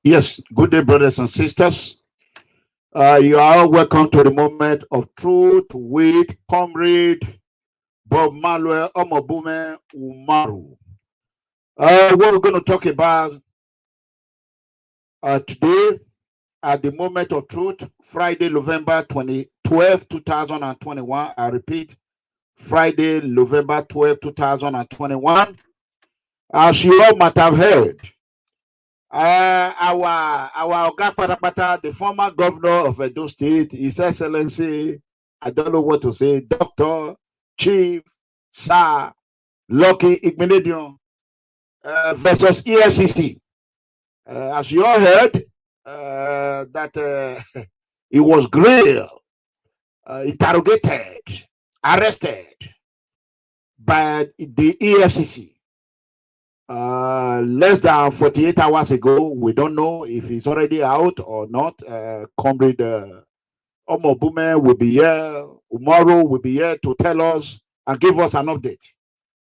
Yes, good day, brothers and sisters. You are all welcome to the moment of truth with Comrade Bob Manuel Omobume Umaru. What we're going to talk about today at the moment of truth, Friday, November 12, 2021. I repeat, Friday, November 12, 2021. As you all might have heard, our Oga Patapata, the former governor of Edo State, His Excellency, I don't know what to say, Dr. Chief Sir Lucky Igbinedion versus EFCC. As you all heard, that he was grilled, interrogated, arrested by the EFCC. Less than 48 hours ago. We don't know if he's already out or not. Comrade Omobume will be here. UMORU will be here to tell us and give us an update.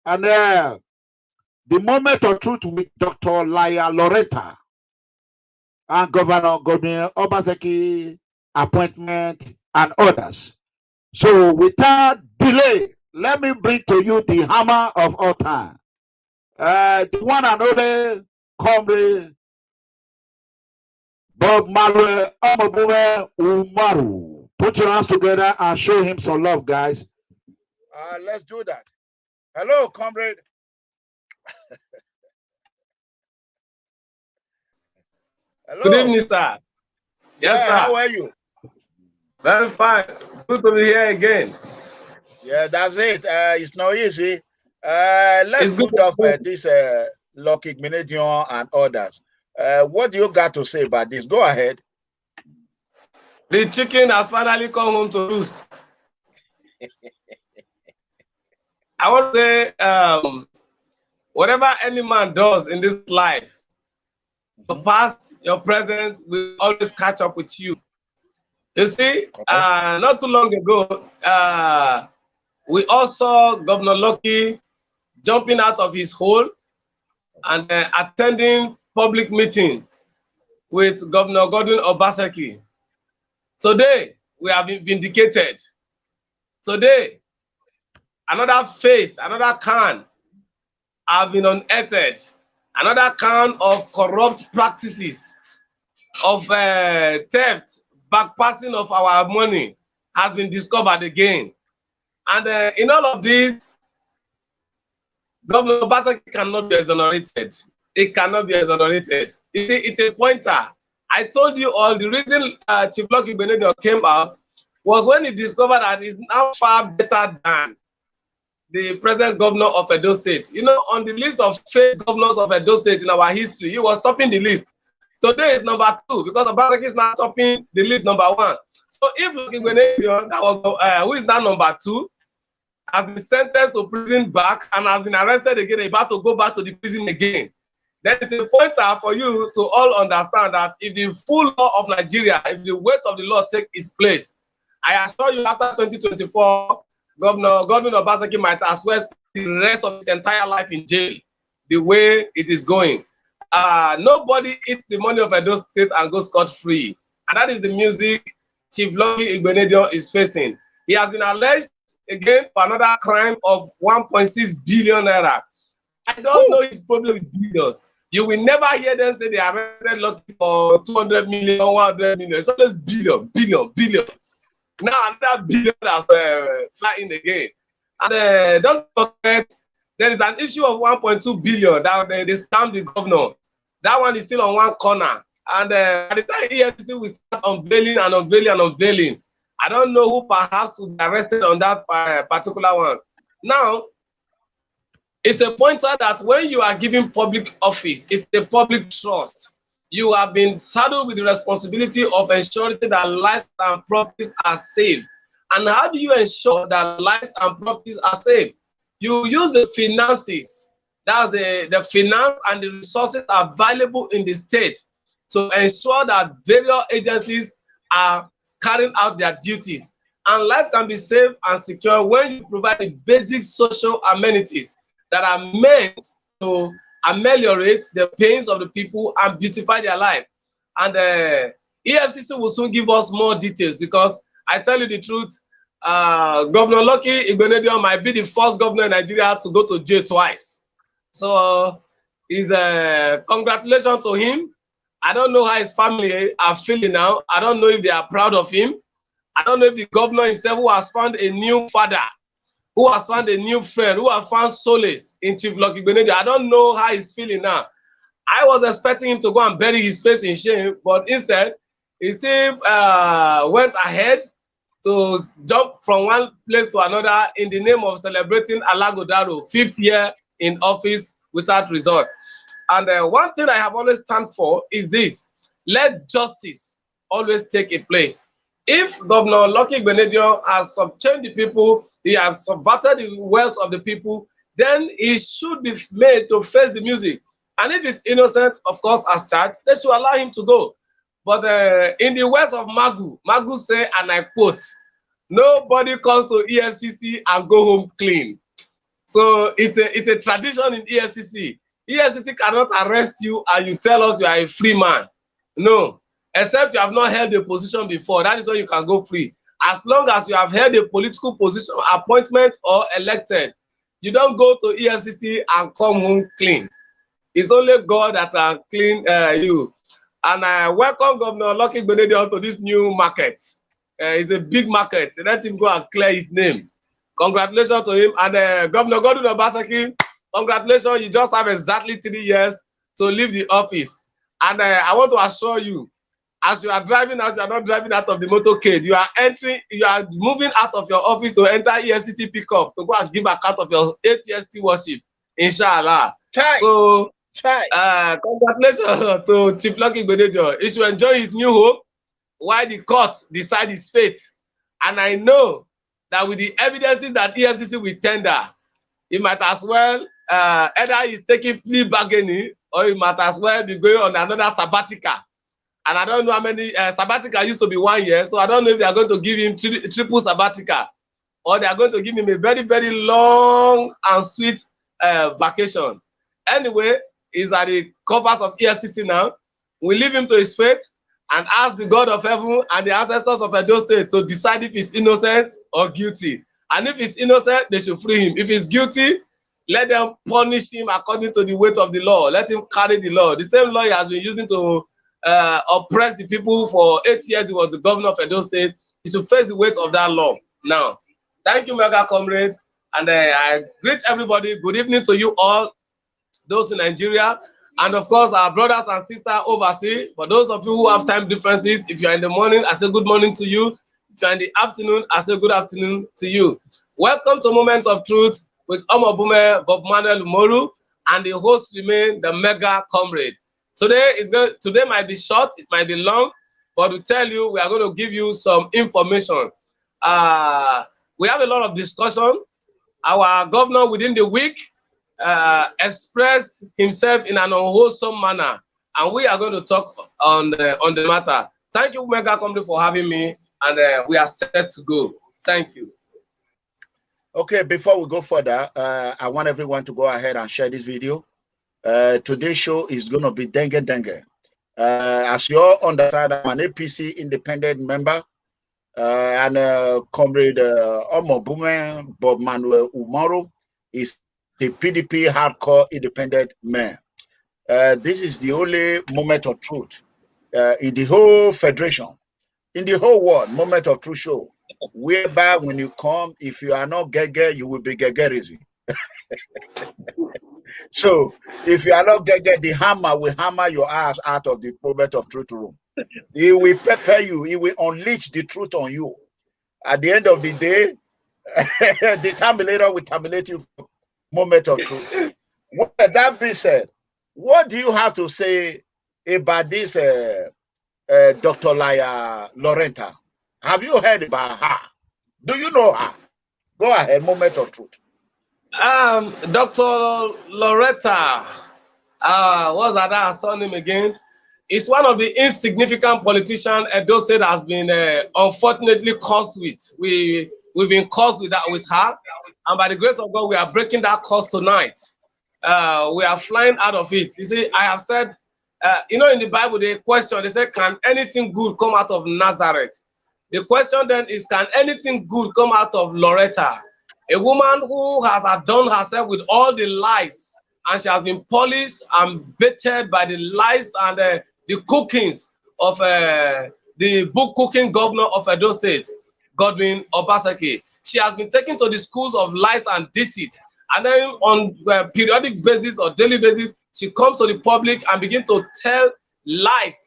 And the moment of truth with Dr. Loretta and Governor Godwin Obaseki appointment and others. So without delay, let me bring to you the hammer of all time. The one and only Comrade Bob Manuel Omobume Umaru. Put your hands together and show him some love, guys. Let's do that. Hello, Comrade. Hello. Good evening, sir. Yes, sir. How are you? Very fine. Good to be here again. Yeah, that's it. It's not easy. Let's put off this Lucky Igbinedion and others. What do you got to say about this? Go ahead. The chicken has finally come home to roost. I want to say, whatever any man does in this life, your past, your present will always catch up with you. You see, not too long ago, we all saw Governor Lucky jumping out of his hole and attending public meetings with Governor Godwin Obaseki. Today, we have been vindicated. Today, another face, another can have been unearthed. Another can of corrupt practices, of theft, backpassing of our money has been discovered again. And in all of this, Governor Obaseki cannot be exonerated. It cannot be exonerated. It's a pointer. I told you all the reason Chief Lucky Igbinedion came out was when he discovered that he's now far better than the present governor of Edo State. You know, on the list of fake governors of Edo State in our history, he was topping the list. Today is number 2 because Obaseki is now topping the list number 1. So if Lucky Igbinedion, that was who is now number 2, has been sentenced to prison back and has been arrested again, about to go back to the prison again, then it's a pointer for you to all understand that if the full law of Nigeria, if the weight of the law take its place, I assure you after 2024, Governor Godwin Obaseki might as well spend the rest of his entire life in jail, the way it is going. Nobody eats the money of Edo State and goes scot-free. And that is the music Chief Lucky Igbinedion is facing. He has been alleged again for another crime of 1.6 billion naira. I don't know his problem with billions. You will never hear them say they arrested Lucky for 200 million, 100 million. It's always billion, billion, billion. Now another billion has flying again. And don't forget, there is an issue of 1.2 billion that they stamped the governor. That one is still on one corner. And by the time EFCC will start unveiling and unveiling and unveiling, I don't know who perhaps will be arrested on that particular one. Now, it's a pointer that when you are giving public office, it's a public trust. You have been saddled with the responsibility of ensuring that lives and properties are safe. And how do you ensure that lives and properties are safe? You use the finances, that's the finance and the resources available in the state to ensure that various agencies are carrying out their duties. And life can be safe and secure when you provide the basic social amenities that are meant to ameliorate the pains of the people and beautify their life. And EFCC will soon give us more details, because I tell you the truth, Governor Lucky Igbinedion might be the first governor in Nigeria to go to jail twice. So congratulations to him. I don't know how his family are feeling now. I don't know if they are proud of him. I don't know if the governor himself, who has found a new father, who has found a new friend, who has found solace in Chief Lucky Igbinedion. I don't know how he's feeling now. I was expecting him to go and bury his face in shame, but instead, he still went ahead to jump from one place to another in the name of celebrating Alagodaro, 5th year in office without result. And one thing I have always stand for is this: let justice always take a place. If Governor Lucky Igbinedion has subchanged the people, he has subverted the wealth of the people, then he should be made to face the music. And if he's innocent, of course, as charged, they should allow him to go. But in the words of Magu say, and I quote, "Nobody comes to EFCC and go home clean." So it's a tradition in EFCC. EFCC cannot arrest you and you tell us you are a free man. No, except you have not held a position before. That is when you can go free. As long as you have held a political position, appointment or elected, you don't go to EFCC and come home clean. It's only God that can clean you. And I welcome Governor Lucky Igbinedion to this new market. It's a big market. Let him go and clear his name. Congratulations to him. And Governor Godwin Obaseki, congratulations. You just have exactly 3 years to leave the office. And I want to assure you, as you are driving out, you are not driving out of the motorcade. You are moving out of your office to enter EFCC pickup to go and give account of your ATST worship. Inshallah. So, congratulations to Chief Lucky Igbinedion. He should enjoy his new home while the court decide his fate. And I know that with the evidences that EFCC will tender, he might as well either he's taking plea bargaining, or he might as well be going on another sabbatical. And I don't know how many sabbatical used to be 1 year, so I don't know if they are going to give him triple sabbatical, or they are going to give him a very, very long and sweet vacation. Anyway, he's at the covers of EFCC now. We leave him to his fate and ask the God of heaven and the ancestors of Edo State to decide if he's innocent or guilty. And if he's innocent, they should free him. If he's guilty, let them punish him according to the weight of the law. Let him carry the law. The same law he has been using to oppress the people for 8 years. He was the governor of Edo State. He should face the weight of that law. Now, thank you, Mega Comrade. And I greet everybody. Good evening to you all, those in Nigeria, and of course our brothers and sisters overseas. For those of you who have time differences, if you are in the morning, I say good morning to you. If you are in the afternoon, I say good afternoon to you. Welcome to Moment of Truth with Omobume Bob Manuel UMORU, and the host remain the Mega Comrade. Today might be short, it might be long, but we tell you we are going to give you some information. We have a lot of discussion. Our governor within the week expressed himself in an unwholesome manner, and we are going to talk on the matter. Thank you, Mega Comrade, for having me, and we are set to go. Thank you. Okay, before we go further, I want everyone to go ahead and share this video. Today's show is going to be dengue. As you all understand, I'm an APC independent member, and Comrade Omobume Bob Manuel UMORU is the PDP hardcore independent man. This is the only moment of truth in the whole federation, in the whole world, moment of truth show, whereby when you come, if you are not gege, you will be gegerism. So if you are not gege, the hammer will hammer your ass out of the moment of truth room. He will prepare you. He will unleash the truth on you. At the end of the day, the terminator will terminate you for moment of truth. With that being said, what do you have to say about this Dr. Loretta? Have you heard about her? Do you know her? Go ahead, moment of truth. Dr. Loretta, what's that surname again? It's one of the insignificant politicians Edo State has been unfortunately cursed with. We've been cursed with her, and by the grace of God, we are breaking that curse tonight. We are flying out of it. You see, I have said you know, in the Bible, they question, they say, can anything good come out of Nazareth? The question then is, can anything good come out of Loretta? A woman who has adorned herself with all the lies, and she has been polished and baited by the lies and the cookings of the book cooking governor of Edo State, Godwin Obaseki. She has been taken to the schools of lies and deceit. And then on a periodic basis or daily basis, she comes to the public and begins to tell lies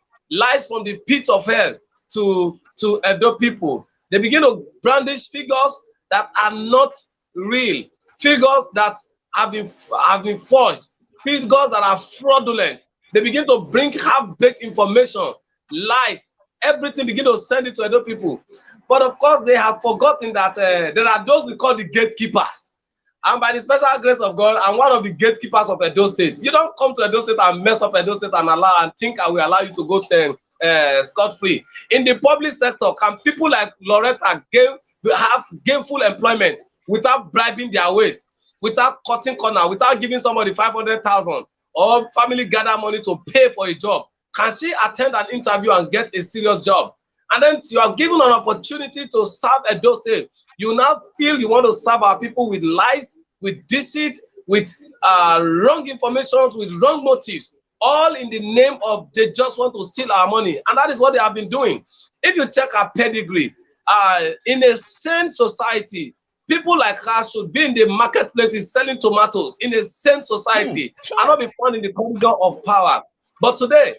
from the pit of hell to Edo people. They begin to brandish figures that are not real, figures that have been forged, figures that are fraudulent. They begin to bring half-baked information, lies, everything, begin to send it to Edo people. But of course, they have forgotten that there are those we call the gatekeepers. And by the special grace of God, I'm one of the gatekeepers of Edo State. You don't come to Edo State and mess up Edo State and think I will allow you to go scot-free. In the public sector, can people like Loretta have gainful employment without bribing their ways, without cutting corner, without giving somebody 500,000 or family gather money to pay for a job? Can she attend an interview and get a serious job? And then you are given an opportunity to serve Edo State. You now feel you want to serve our people with lies, with deceit, with wrong information, with wrong motives, all in the name of they just want to steal our money. And that is what they have been doing. If you check our pedigree, in a sane society, people like her should be in the marketplaces selling tomatoes in a sane society and not be found in the corridor of power. But today,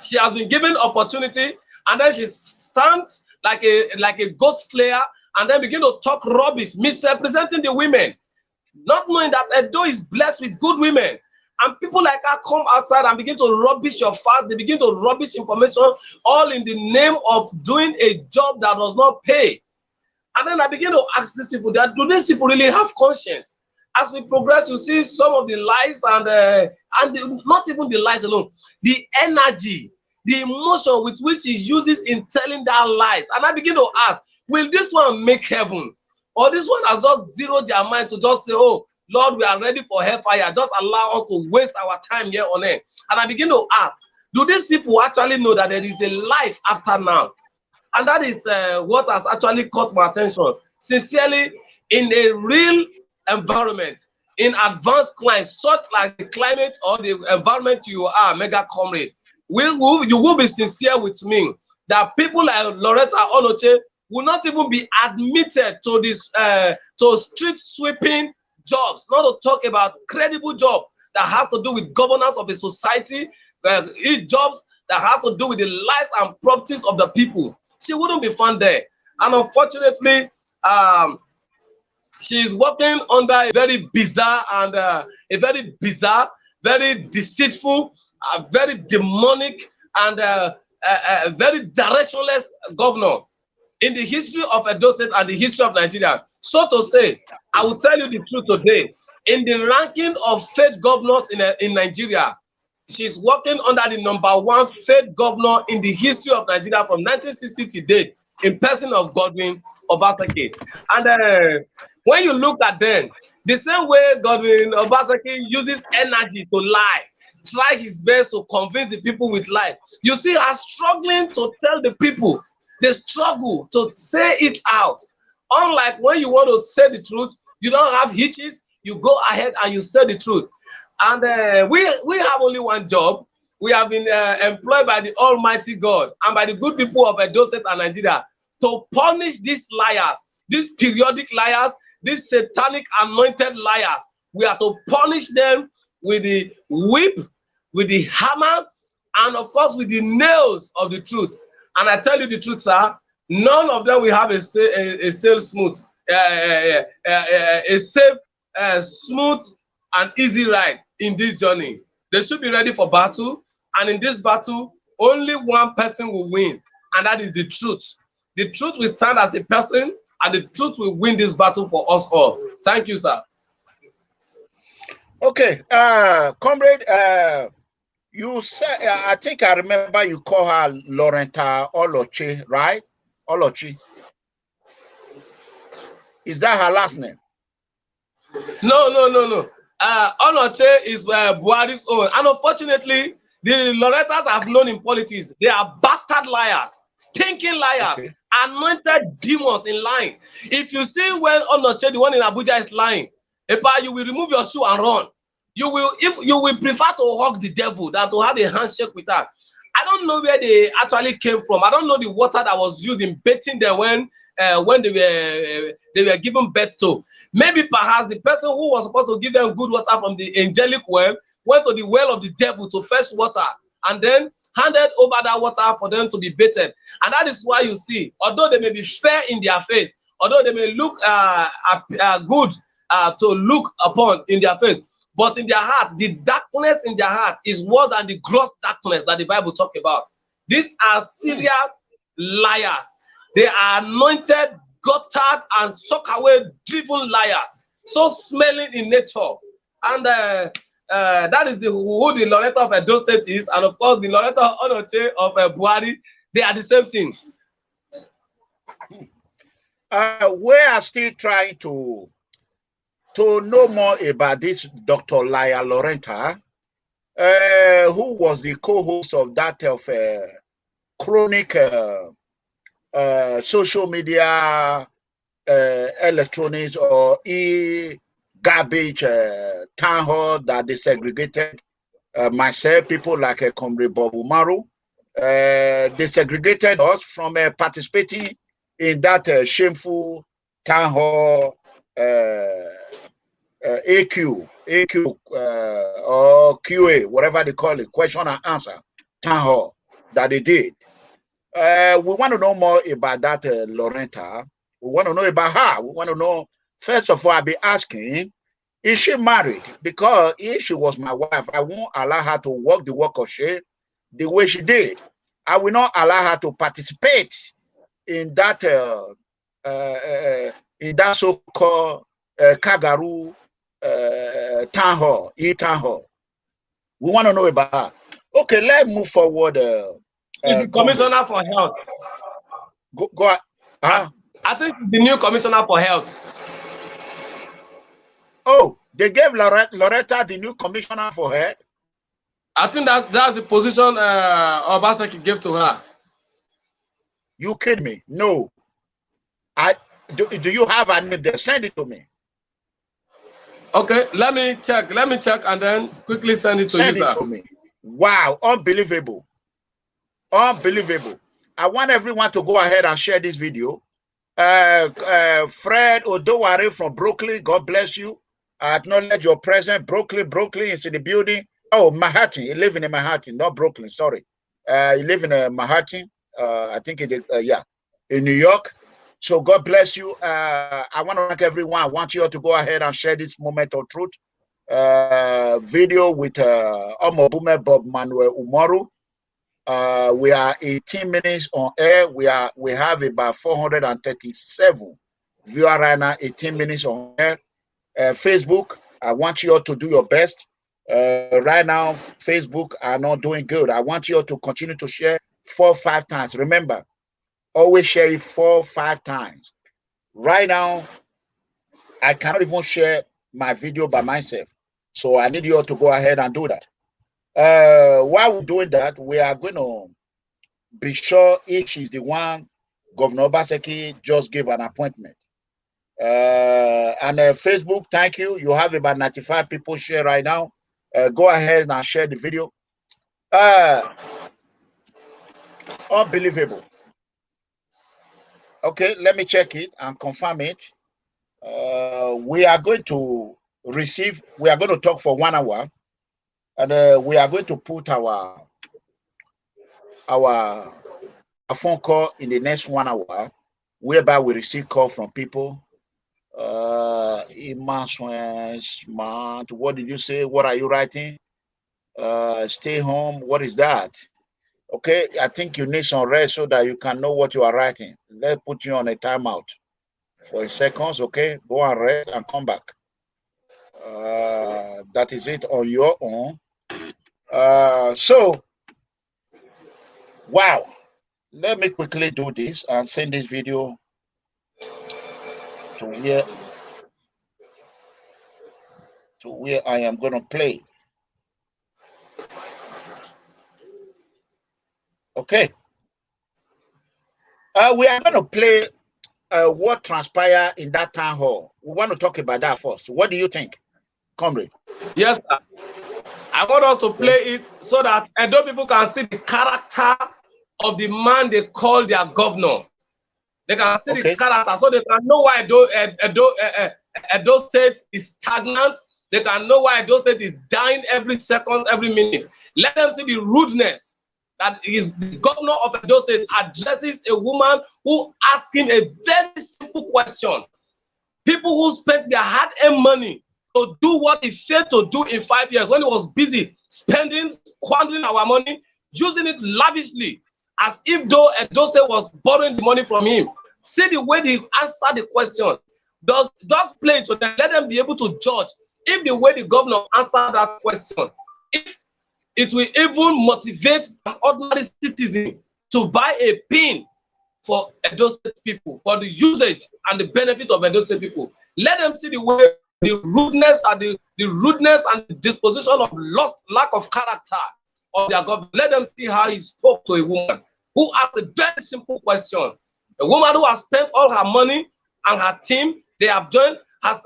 she has been given opportunity, and then she stands like a goat slayer and then begin to talk rubbish, misrepresenting the women, not knowing that Edo is blessed with good women. And people like her come outside and begin to rubbish your fact. They begin to rubbish information, all in the name of doing a job that does not pay. And then I begin to ask these people, that do these people really have conscience? As we progress, you see some of the lies and not even the lies alone, the energy, the emotion with which he uses in telling that lies. And I begin to ask, will this one make heaven? Or this one has just zeroed their mind to just say, oh, Lord, we are ready for hellfire. Just allow us to waste our time here on earth. And I begin to ask, do these people actually know that there is a life after now? And that is what has actually caught my attention. Sincerely, in a real environment, in advanced climes, such like the climate or the environment you are, MEGACOMRADE, you will be sincere with me that people like Loretta Onoche will not even be admitted to this to street sweeping jobs, not to talk about credible job that has to do with governance of a society, jobs that have to do with the lives and properties of the people. She wouldn't be found there. And unfortunately, she is working under a very bizarre and very deceitful, very demonic, and very directionless governor in the history of Edo State and the history of Nigeria. So to say, I will tell you the truth today. In the ranking of state governors in Nigeria, she's working under the #1 state governor in the history of Nigeria from 1960 to date, in person of Godwin Obaseki. And when you look at them, the same way Godwin Obaseki uses energy to lie, try his best to convince the people with lies. You see her struggling to tell the people. They struggle to say it out. Unlike when you want to say the truth, you don't have hitches, you go ahead and you say the truth. And we have only one job. We have been employed by the Almighty God and by the good people of Edo State and Nigeria to punish these liars, these periodic liars, these satanic anointed liars. We are to punish them with the whip, with the hammer, and of course with the nails of the truth. And I tell you the truth, sir, none of them will have a safe, smooth, smooth and easy ride in this journey. They should be ready for battle, and in this battle, only one person will win, and that is the truth. The truth will stand as a person, and the truth will win this battle for us all. Thank you, sir. Okay, comrade, you said, I think I remember you call her Loretta Oloche, right? Oloche. Is that her last name? No. Oloche is Buhari's own. And unfortunately, The Lorettas I've known in politics, they are bastard liars, stinking liars, Okay. anointed demons in lying. If you see when Onoche, the one in Abuja, is lying, Epa, you will remove your shoe and run. You will prefer to hug the devil than to have a handshake with her. I don't know where they actually came from. I don't know the water that was used in bathing them when they were given birth to. Maybe perhaps the person who was supposed to give them good water from the angelic well went to the well of the devil to fetch water and then handed over that water for them to be bathed. And that is why you see, although they may be fair in their face, although they may look good to look upon in their face, but in their heart, the darkness in their heart is more than the gross darkness that the Bible talks about. These are serial liars. They are anointed, guttered, and suck away driven liars. So smelling in nature. And that is who the Loretta of Edo State is. And of course, the Loretta Onoche of Buhari, they are the same thing. We are still trying to know more about this Dr. Laya Loretta, who was the co-host of that of chronic social media, electronics, or garbage town hall that they segregated myself, people like Comrade Bob Umaru. They segregated us from participating in that shameful town hall AQ or QA, whatever they call it, question and answer town hall that they did. We want to know more about that Loretta. We want to know about her. We want to know, first of all, I'll be asking, is she married? Because if she was my wife, I won't allow her to walk the walk of shame the way she did. I will not allow her to participate in that so-called Kagaru town hall, town hall. We want to know about her. Okay, let's move forward. The Commissioner for Health. Go. I think the new Commissioner for Health. Oh, they gave Loretta the new Commissioner for Health. I think that's the position Obaseki gave to her. You kidding me? No. Do you have a name there? Send it to me. Okay, let me check and then quickly send it to you, sir. Send it to me. Wow, unbelievable. Unbelievable. I want everyone to go ahead and share this video. Fred Odoware from Brooklyn, God bless you. I acknowledge your presence. Brooklyn is in the building. Oh, Manhattan. You live in Manhattan, not Brooklyn, sorry. You live in Manhattan. I think it is, in New York. So God bless you. I want to thank everyone. I want you all to go ahead and share this moment of truth video with Omobume Bob Manuel Umoru. We are 18 minutes on air. We have about 437 viewers right now. 18 minutes on air. Facebook, I want you all to do your best. Right now, Facebook are not doing good. I want you all to continue to share 4 or 5 times. Remember, always share it 4 or 5 times. Right now, I cannot even share my video by myself. So I need you all to go ahead and do that. While we're doing that, we are going to be sure each is the one Governor Obaseki just gave an appointment. And Facebook, thank you. You have about 95 people share right now. Go ahead and share the video. Unbelievable. Okay, let me check it and confirm it. We are going to talk for 1 hour, and we are going to put our phone call in the next 1 hour, whereby we receive call from people. Smart. What did you say? What are you writing? Stay home. What is that? Okay, I think you need some rest so that you can know what you are writing. Let's put you on a timeout for a second. Okay, go and rest and come back. That is it on your own. So, wow. Let me quickly do this and send this video to where I am going to play. Okay. We are going to play what transpired in that town hall. We want to talk about that first. What do you think, comrade? Yes, sir. I want us to play it so that Edo people can see the character of the man they call their governor. They can see the character, so they can know why Edo State is stagnant. They can know why Edo State is dying every second, every minute. Let them see the rudeness that is the governor of Edo State addresses a woman who asks him a very simple question. People who spent their hard-earned money to do what he failed to do in 5 years when he was busy spending, squandering our money, using it lavishly, as if though Edo State was borrowing the money from him. See the way they answer the question. Just play it so that let them be able to judge if the way the governor answered that question, if it will even motivate an ordinary citizen to buy a pin for Edo State people, for the usage and the benefit of Edo State people. Let them see the way, the rudeness and the rudeness and the disposition of lack of character of their government. Let them see how he spoke to a woman who asked a very simple question. A woman who has spent all her money and her team, they have joined as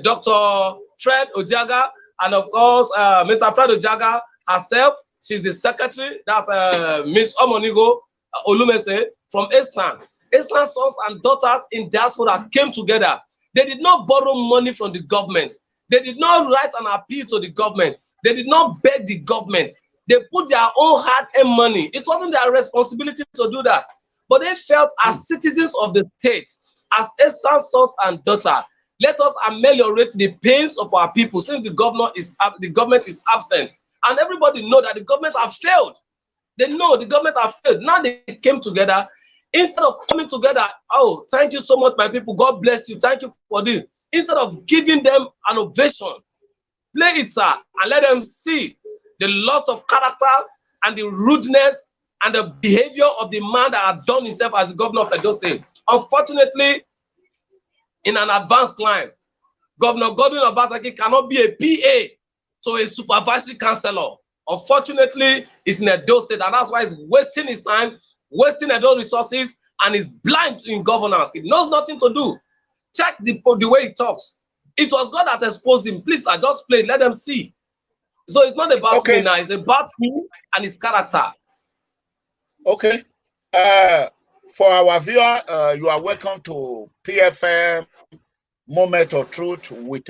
Dr. Fred Ojaga, and of course, Mr. Fred Ojaga herself. She's the secretary. That's Miss Omonigo Olumese from ESAN. ESAN sons and daughters in diaspora came together. They did not borrow money from the government. They did not write an appeal to the government. They did not beg the government. They put their own hard-earned money. It wasn't their responsibility to do that. But they felt as citizens of the state, as ESAN sons and daughters, let us ameliorate the pains of our people since the government is absent. And everybody know that the government have failed. They know the government have failed. Now they came together. Instead of coming together, oh, thank you so much, my people. God bless you. Thank you for this. Instead of giving them an ovation, play it, sir, and let them see the loss of character and the rudeness and the behavior of the man that had done himself as the governor of Edo State. Unfortunately, in an advanced line, Governor Godwin Obaseki cannot be a PA to a supervisory councillor. Unfortunately, it's in Edo State, and that's why he's wasting his time, wasting Edo resources, and is blind in governance. He knows nothing to do. Check the way he talks. It was God that exposed him. Please, I just play. Let them see. So it's not about me now. It's about him and his character. Okay. For our viewer, you are welcome to PFM Moment of Truth with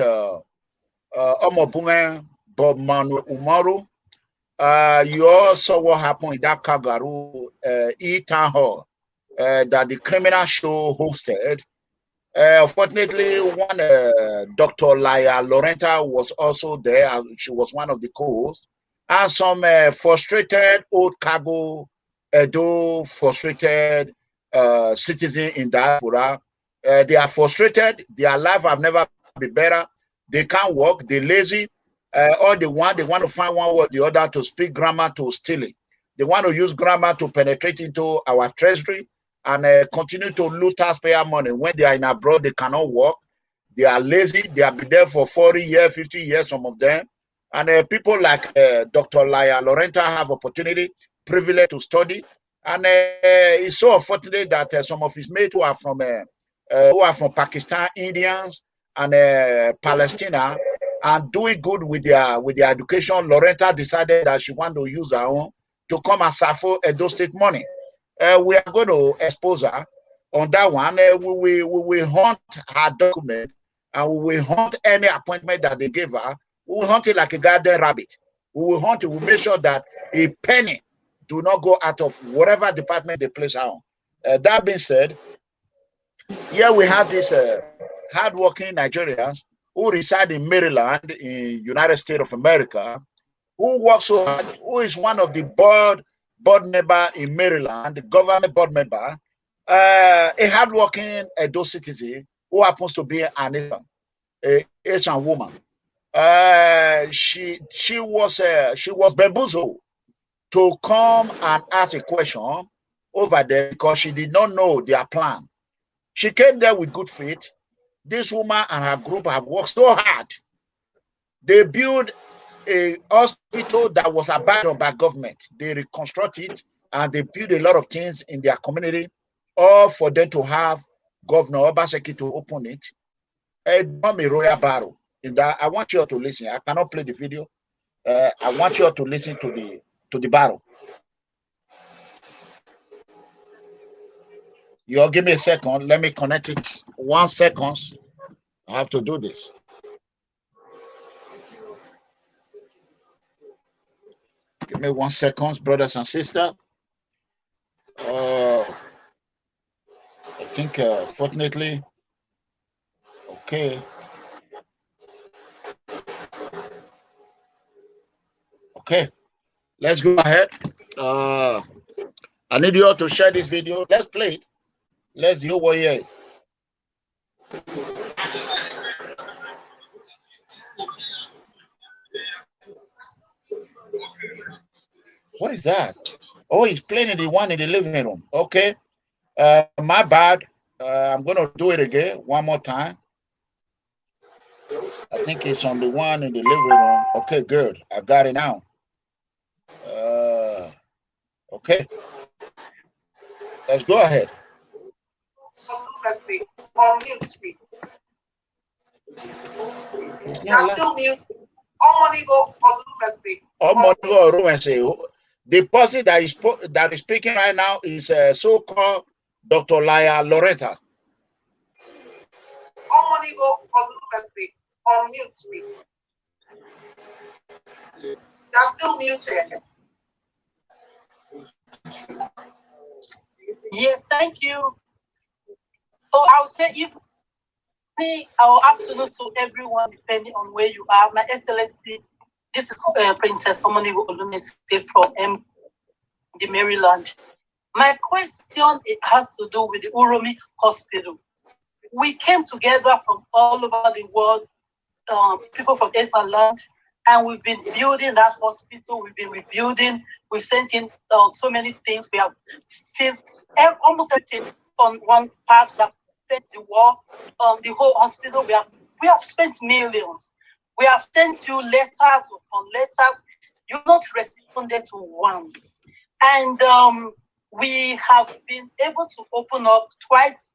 Omobume Bob Manuel UMORU. You all saw what happened in that Kagaru town hall that the criminal show hosted. Unfortunately, one Dr. Loretta was also there. She was one of the co-hosts. And some frustrated old cargo, Edo frustrated citizen in diaspora. They are frustrated. Their life have never been better. They can't work. They're lazy. All they want to find one word or the other to speak grammar to stealing. They want to use grammar to penetrate into our treasury and continue to loot taxpayer money. When they are in abroad, they cannot work. They are lazy. They have been there for 40 years, 50 years, some of them. And people like Dr. Loretta have opportunity, privilege to study. And it's so unfortunate that some of his mates who are from Pakistan, Indians, and Palestine, and doing good with their education. Loretta decided that she wanted to use her own to come and suffer Edo State money. We are going to expose her on that one. We will hunt her document, and we will hunt any appointment that they gave her. We will hunt it like a garden rabbit. We will hunt it. We will make sure that a penny do not go out of whatever department they place her on. That being said, here we have these hardworking Nigerians who reside in Maryland, in United States of America, who work so hard, who is one of the board member in Maryland, the government board member, a hardworking Edo citizen who happens to be an Asian woman. She was bamboozled to come and ask a question over there because she did not know their plan. She came there with good faith. This woman and her group have worked so hard. They built a hospital that was abandoned by government. They reconstruct it and they build a lot of things in their community, all for them to have Governor Obaseki to open it. A royal barrow. In that, I want you all to listen. I cannot play the video. I want you all to listen to the barrow. You all give me a second. Let me connect it. 1 second. I have to do this. Give me 1 second, brothers and sisters. I think, fortunately, okay. Okay, let's go ahead. I need you all to share this video. Let's play it. Let's hear what you hear. What is that? Oh, he's playing the one in the living room. Okay. My bad. I'm going to do it again one more time. I think it's on the one in the living room. Okay, good. I got it now. Okay. Let's go ahead. The person that is speaking right now is so-called Dr. Loretta. That's still muted. Yes, thank you. So I'll say evening or afternoon to everyone, depending on where you are. My Excellency, this is Princess Omonigo Olumide from the Maryland. My question, it has to do with the Uromi Hospital. We came together from all over the world, people from Eastern land, and we've been building that hospital. We've been rebuilding. We've sent in so many things. We have faced almost everything on one part. We have faced the war, the whole hospital. We have spent millions. We have sent you letters upon letters. You've not responded to one. And we have been able to open up twice.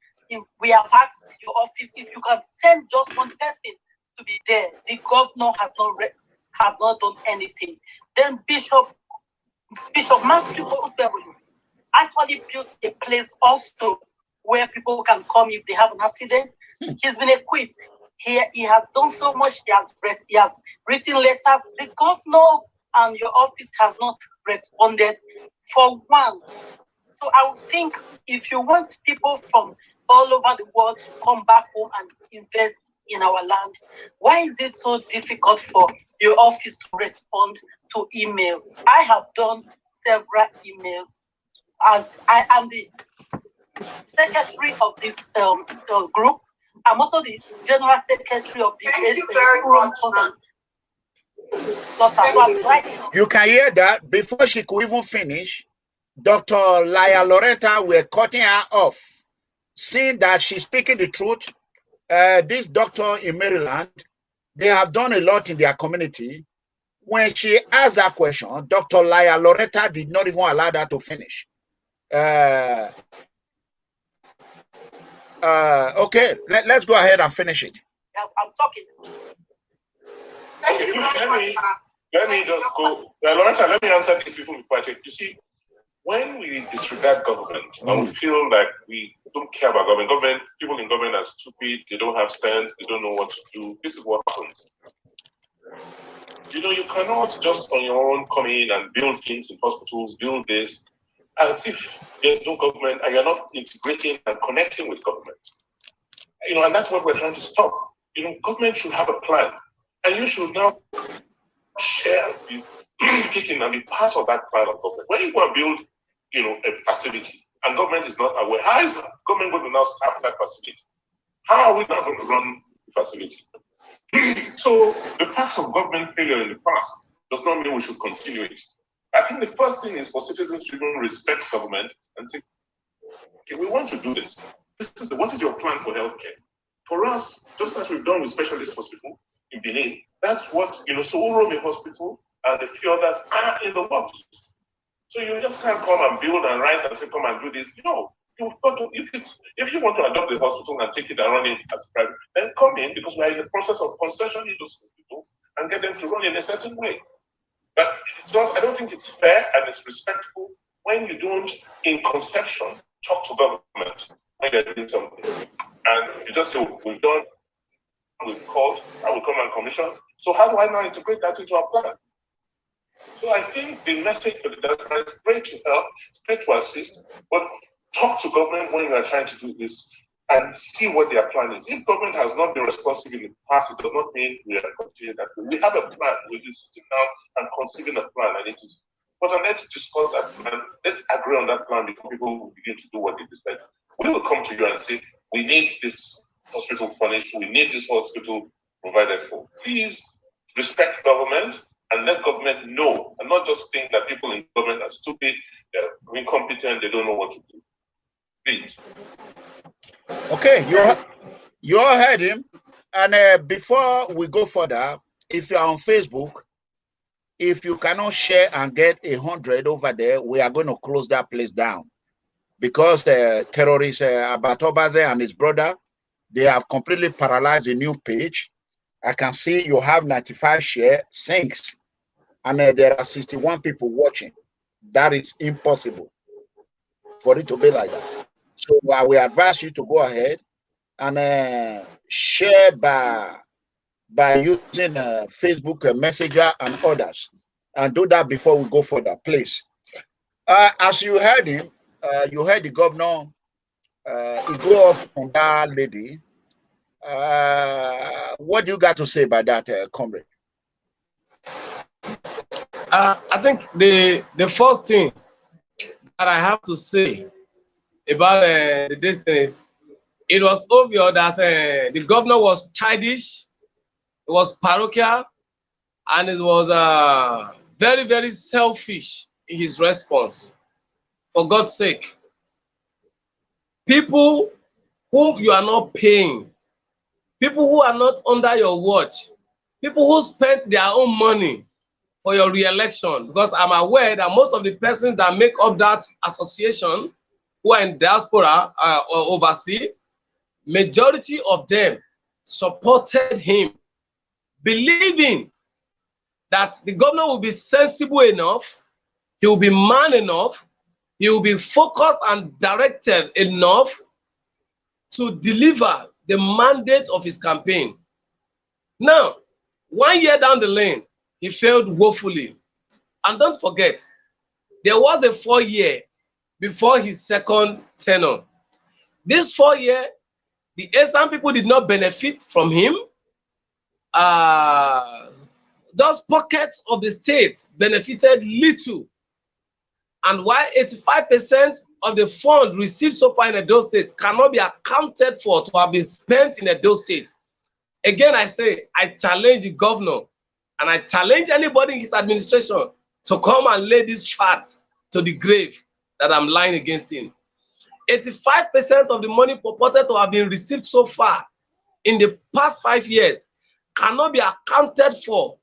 We have asked your office if you can send just one person to be there. The governor has not done anything. Then Bishop Matthew actually built a place also where people can come if they have an accident. He's been equipped. He has done so much. He has written letters. The governor and your office has not responded for one. So I would think if you want people from all over the world to come back home and invest in our land, why is it so difficult for your office to respond to emails? I have done several emails as I am the secretary of this group. I'm also the general secretary of the You can hear that before she could even finish, Dr. Loretta were cutting her off, seeing that she's speaking the truth. This doctor in Maryland, they have done a lot in their community. When she asked that question, Dr. Loretta did not even allow that to finish. Okay, let's go ahead and finish it. I'm talking. Okay, let me just go. Loretta, let me answer these people before I take. You see, when we disregard government and we feel like we don't care about government, people in government are stupid, they don't have sense, they don't know what to do, this is what happens. You know, you cannot just on your own come in and build things in hospitals, build this, as if there's no government and you're not integrating and connecting with government. You know, and that's what we're trying to stop. You know, government should have a plan, and you should now share, be kicking and be part of that plan of government. When you go and build, you know, a facility, and government is not aware, how is government going to now staff that facility? How are we now going to run the facility? So the facts of government failure in the past does not mean we should continue it. I think the first thing is for citizens to even respect government and say, okay, we want to do this. What is your plan for healthcare? For us, just as we've done with specialist hospital in Benin, That's what, so Uromi Hospital and a few others are in the works. So you just can't come and build and write and say, come and do this. No, you've got to, if you want to adopt the hospital and take it and run it as private, then come in, because we're in the process of concessioning those hospitals and get them to run in a certain way. But I don't think it's fair and it's respectful when you don't, in conception, talk to government when you're doing something. And you just say, we've done, we've called, I will come and commission. So how do I now integrate that into our plan? So I think the message for the diaspora is great to help, great to assist, but talk to government when you are trying to do this and see what their plan is. If government has not been responsive in the past, it does not mean we are continuing that. We have a plan. We're sitting down and conceiving a plan, and it is. But let's discuss that plan. Let's agree on that plan before people will begin to do what they decide. We will come to you and say, we need this hospital furnished, we need this hospital provided for. Please respect government and let government know, and not just think that people in government are stupid, they're incompetent, they don't know what to do. Please. Okay, you all heard him. And before we go further, if you're on Facebook, if you cannot share and get 100 over there, we are going to close that place down, because the terrorist OBAZEE and his brother, they have completely paralyzed a new page. I can see you have 95 share sinks, and there are 61 people watching. That is impossible for it to be like that. So I will advise you to go ahead and share by using Facebook Messenger and others, and do that before we go further, please. As you heard him, you heard the governor. He go off on that lady. What do you got to say about that, comrade? I think the first thing that I have to say about the distance, it was obvious that the governor was childish, it was parochial, and it was very, very selfish in his response. For God's sake, people whom you are not paying, people who are not under your watch, people who spent their own money for your re-election, because I'm aware that most of the persons that make up that association who are in diaspora or overseas, majority of them supported him, believing that the governor will be sensible enough, he will be man enough, he will be focused and directed enough to deliver the mandate of his campaign. Now, 1 year down the lane, he failed woefully. And don't forget, there was a 4-year before his second tenure. This 4 year, the Eastern people did not benefit from him. Those pockets of the state benefited little. And while 85% of the fund received so far in Edo State cannot be accounted for to have been spent in Edo State, again, I say, I challenge the governor and I challenge anybody in his administration to come and lay this fact to the grave that I'm lying against him. 85% of the money purported to have been received so far in the past 5 years cannot be accounted for,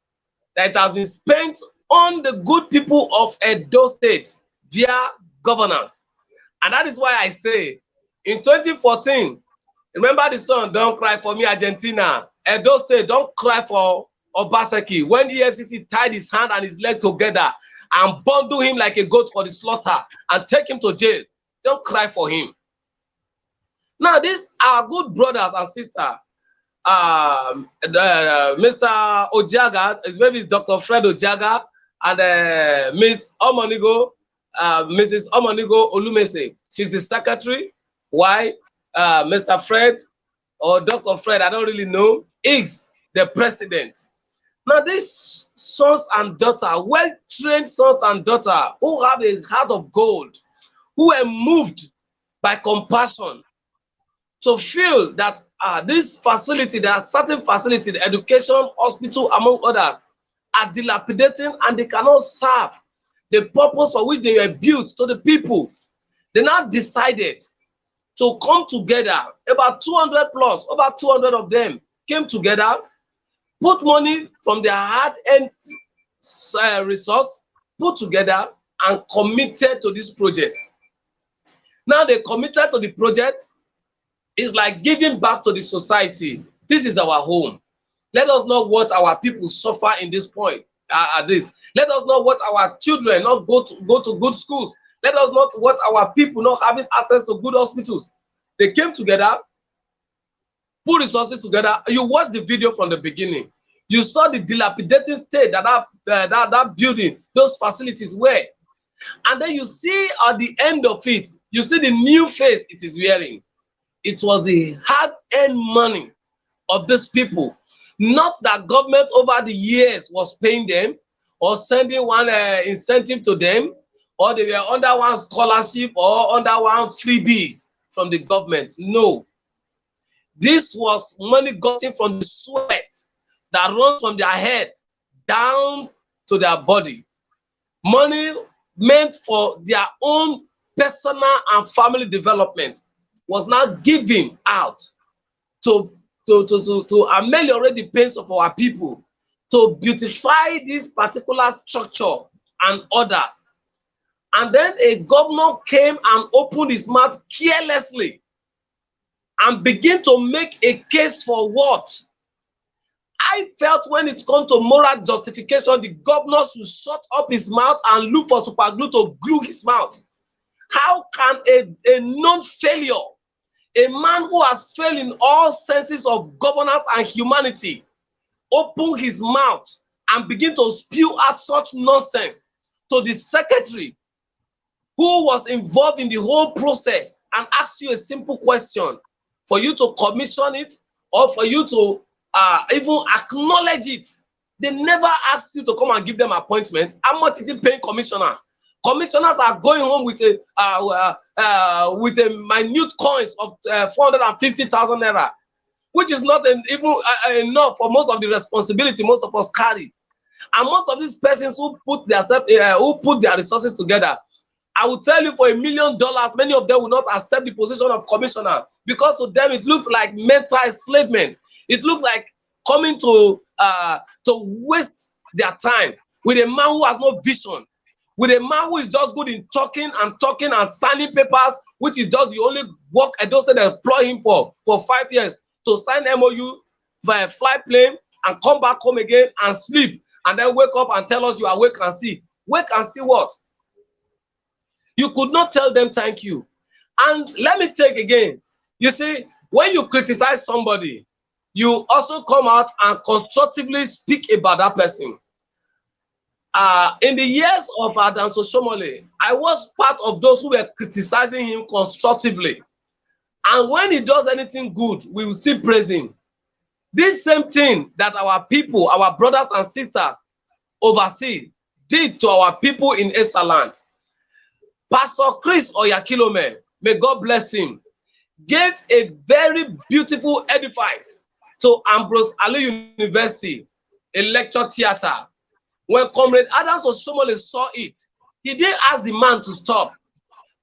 that it has been spent on the good people of Edo State via governance. And that is why I say, in 2014, remember the song, Don't Cry For Me, Argentina. Edo State, don't cry for Obaseki. When the EFCC tied his hand and his leg together and bundle him like a goat for the slaughter and take him to jail, don't cry for him. Now, these are good brothers and sisters. Mr. Ojaga, maybe it's Dr. Fred Ojaga, and Miss Omonigo, Mrs. Omonigo Olumese. She's the secretary. Why? Mr. Fred or Dr. Fred, I don't really know, is the president. Now, these sons and daughters, well-trained sons and daughters who have a heart of gold, who were moved by compassion to feel that this facility, there are certain facilities, the education, hospital, among others, are dilapidating and they cannot serve the purpose for which they were built to the people. They now decided to come together. About 200 plus, over 200 of them came together put money from their hard-earned resource, put together and committed to this project. Now they committed to the project. It's like giving back to the society. This is our home. Let us not watch our people suffer in this point. Let us not watch our children not go to good schools. Let us not watch our people not having access to good hospitals. They came together, put resources together. You watched the video from the beginning. You saw the dilapidating state that building, those facilities were. And then you see at the end of it, you see the new face it is wearing. It was the hard-earned money of these people. Not that government over the years was paying them or sending one incentive to them, or they were under one scholarship or under one freebies from the government. No. This was money gotten from the sweat that runs from their head down to their body. Money meant for their own personal and family development was now given out to ameliorate the pains of our people, to beautify this particular structure and others. And then a governor came and opened his mouth carelessly and began to make a case for what? I felt when it comes to moral justification, the governor should shut up his mouth and look for super glue to glue his mouth. How can a known failure, a man who has failed in all senses of governance and humanity, open his mouth and begin to spew out such nonsense to the secretary who was involved in the whole process and ask you a simple question for you to commission it or for you to even acknowledge it? They never ask you to come and give them appointment. How much is he paying commissioner? Commissioners are going home with a minute coins of 450,000 naira, which is not even enough for most of the responsibility most of us carry. And most of these persons who put their resources together, I will tell you, for $1 million, many of them will not accept the position of commissioner because to them it looks like mental enslavement. It looks like coming to waste their time with a man who has no vision, with a man who is just good in talking and signing papers, which is just the only work I don't say they employ him for 5 years, to sign MOU, fly plane and come back home again and sleep and then wake up and tell us you are wake and see. Wake and see what? You could not tell them thank you. And let me take again, you see, when you criticize somebody, you also come out and constructively speak about that person. In the years of Adam Soshomole, I was part of those who were criticizing him constructively. And when he does anything good, we will still praise him. This same thing that our people, our brothers and sisters overseas did to our people in Esaland. Pastor Chris Oyakilome, may God bless him, gave a very beautiful edifice to Ambrose Ali University, a lecture theater. When Comrade Adams Osomole saw it, he didn't ask the man to stop.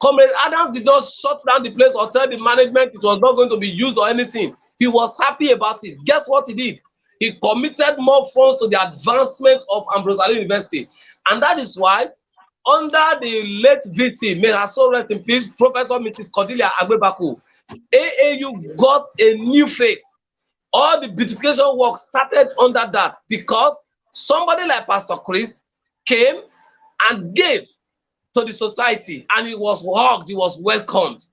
Comrade Adams did not shut down the place or tell the management it was not going to be used or anything. He was happy about it. Guess what he did? He committed more funds to the advancement of Ambrose Ali University. And that is why, under the late VC, may her soul rest in peace, Professor Mrs. Cordelia Agbebaku, AAU got a new face. All the beautification work started under that because somebody like Pastor Chris came and gave to the society, and he was hugged, he was welcomed.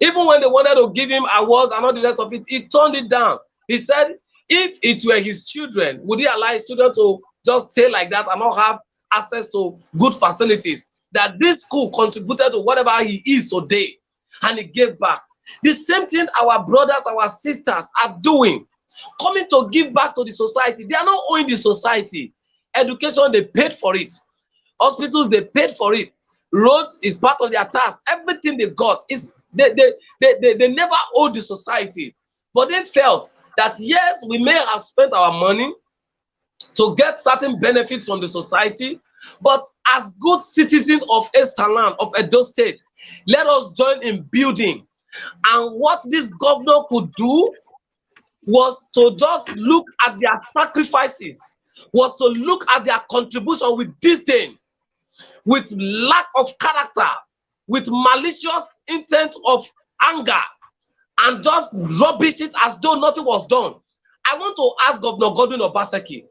Even when they wanted to give him awards and all the rest of it, he turned it down. He said if it were his children, would he allow his children to just stay like that and not have access to good facilities? That this school contributed to whatever he is today, and he gave back. The same thing our brothers, our sisters are doing, coming to give back to the society. They are not owing the society. Education, they paid for it. Hospitals, they paid for it. Roads is part of their task. Everything they got is they never owed the society. But they felt that yes, we may have spent our money to get certain benefits from the society, but as good citizens of Esaland, of Edo State, let us join in building. And what this governor could do was to just look at their sacrifices, was to look at their contribution with disdain, with lack of character, with malicious intent of anger, and just rubbish it as though nothing was done. I want to ask Governor Godwin Obaseki,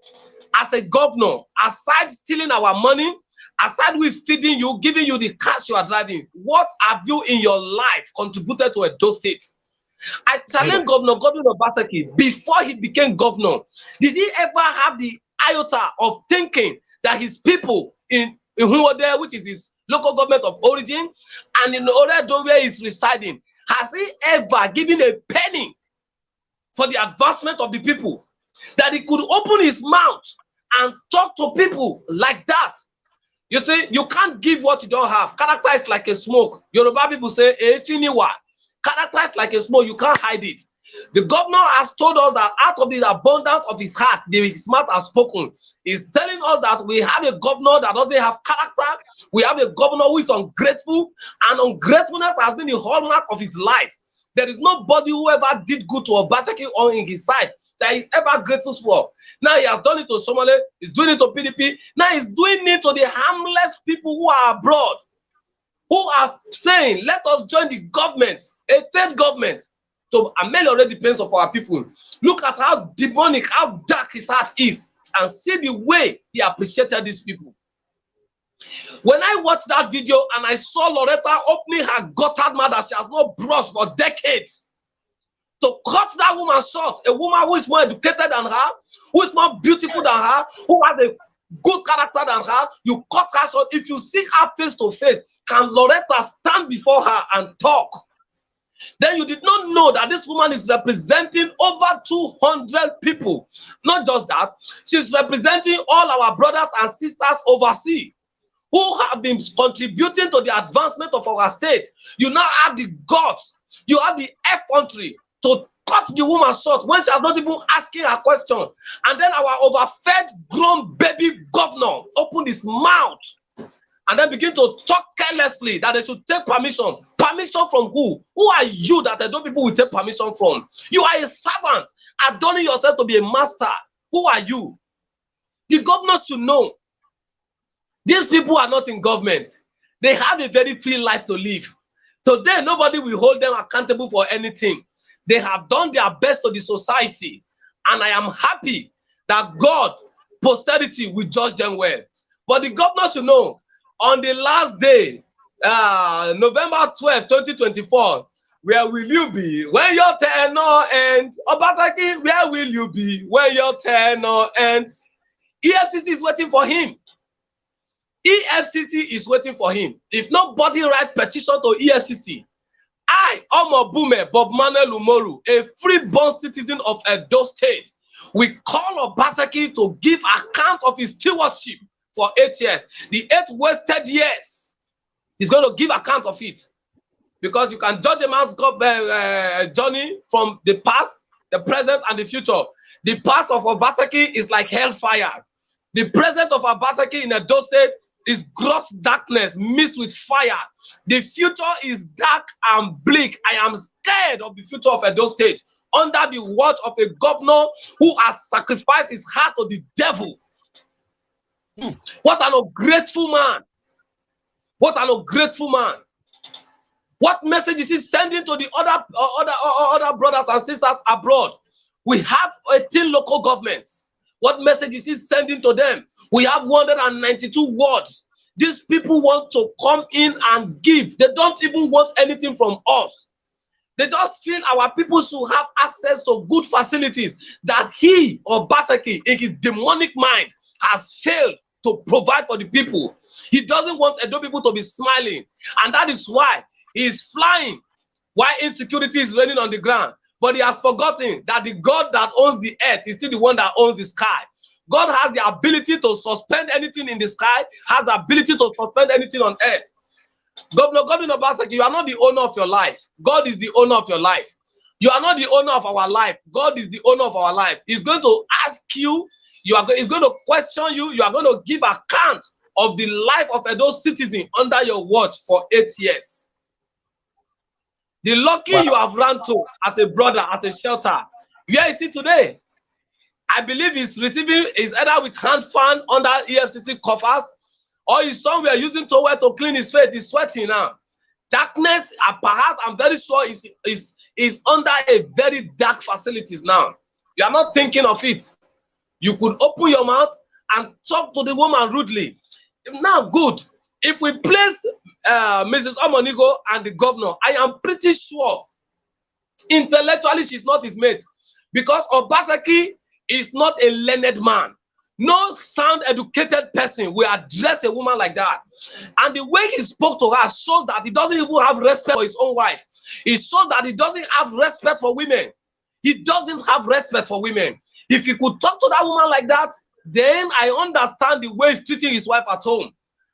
as a governor, aside stealing our money, aside with feeding you, giving you the cash you are driving, what have you in your life contributed to Edo State? I challenge Governor Godwin Obaseki, before he became governor, did he ever have the iota of thinking that his people in Ihuode, which is his local government of origin, and in Oredo where he's residing, has he ever given a penny for the advancement of the people? That he could open his mouth and talk to people like that? You see, you can't give what you don't have. Character is like a smoke. Yoruba people say, "Efiniwa." Character is like a smoke, you can't hide it. The governor has told us that out of the abundance of his heart, his mouth has spoken. He's telling us that we have a governor that doesn't have character. We have a governor who is ungrateful, and ungratefulness has been the hallmark of his life. There is nobody who ever did good to Obaseki or in his side that he's ever grateful for. Now he has done it to Somali, he's doing it to PDP. Now he's doing it to the harmless people who are abroad, who are saying, let us join the government, a faith government, to ameliorate the pains of our people. Look at how demonic, how dark his heart is, and see the way he appreciated these people. When I watched that video and I saw Loretta opening her guttered mouth that she has not brushed for decades, to cut that woman short, a woman who is more educated than her, who is more beautiful than her, who has a good character than her, you cut her short. If you see her face to face, can Loretta stand before her and talk? Then you did not know that this woman is representing over 200 people. Not just that, she's representing all our brothers and sisters overseas who have been contributing to the advancement of our state. You now have the guts, you have the effrontery to cut the woman short when she has not even asking her question. And then our overfed, grown baby governor opened his mouth and then begin to talk carelessly that they should take permission. Permission from who? Who are you that the people will take permission from? You are a servant, adorning yourself to be a master. Who are you? The governors should know. These people are not in government. They have a very free life to live. Today, nobody will hold them accountable for anything. They have done their best to the society. And I am happy that God, posterity, will judge them well. But the governors should know, on the last day, November 12, 2024, where will you be when your tenure ends? Obaseki, where will you be when your tenure ends? EFCC is waiting for him. EFCC is waiting for him. If nobody write petition to EFCC, I, Omobume, Bob Manuel UMORU, a free-born citizen of Edo State, we call Obaseki to give account of his stewardship for 8 years. The 8 wasted years, he's going to give account of it. Because you can judge a man's journey from the past, the present, and the future. The past of Obaseki is like hellfire. The present of Obaseki in Edo State is gross darkness mixed with fire. The future is dark and bleak. I am scared of the future of Edo State under the watch of a governor who has sacrificed his heart to the devil. What an ungrateful man. What an ungrateful man. What message is he sending to the other brothers and sisters abroad? We have 18 local governments. What message is he sending to them? We have 192 wards. These people want to come in and give. They don't even want anything from us. They just feel our people should have access to good facilities that he, Obaseki, in his demonic mind, has failed to provide for the people. He doesn't want Edo people to be smiling. And that is why he is flying while insecurity is raining on the ground. But he has forgotten that the God that owns the earth is still the one that owns the sky. God has the ability to suspend anything in the sky, has the ability to suspend anything on earth. Governor Godwin Obaseki, you are not the owner of your life. God is the owner of your life. You are not the owner of our life. God is the owner of our life. He's going to ask you, he's going to question you, you are going to give account of the life of those citizens under your watch for 8 years. The lucky you have run to as a brother, as a shelter, Where is he today? I believe he's receiving, is either with hand fan under EFCC coffers, or he's somewhere using towel to clean his face. He's sweating now. Darkness, perhaps, I'm very sure, is under a very dark facilities now. You are not thinking of it. You could open your mouth and talk to the woman rudely. Now, good. If we place Mrs. Omonigo and the governor, I am pretty sure intellectually she's not his mate, because Obaseki is not a learned man. No sound educated person will address a woman like that. And the way he spoke to her shows that he doesn't even have respect for his own wife. It shows that he doesn't have respect for women. He doesn't have respect for women. If he could talk to that woman like that, then I understand the way he's treating his wife at home.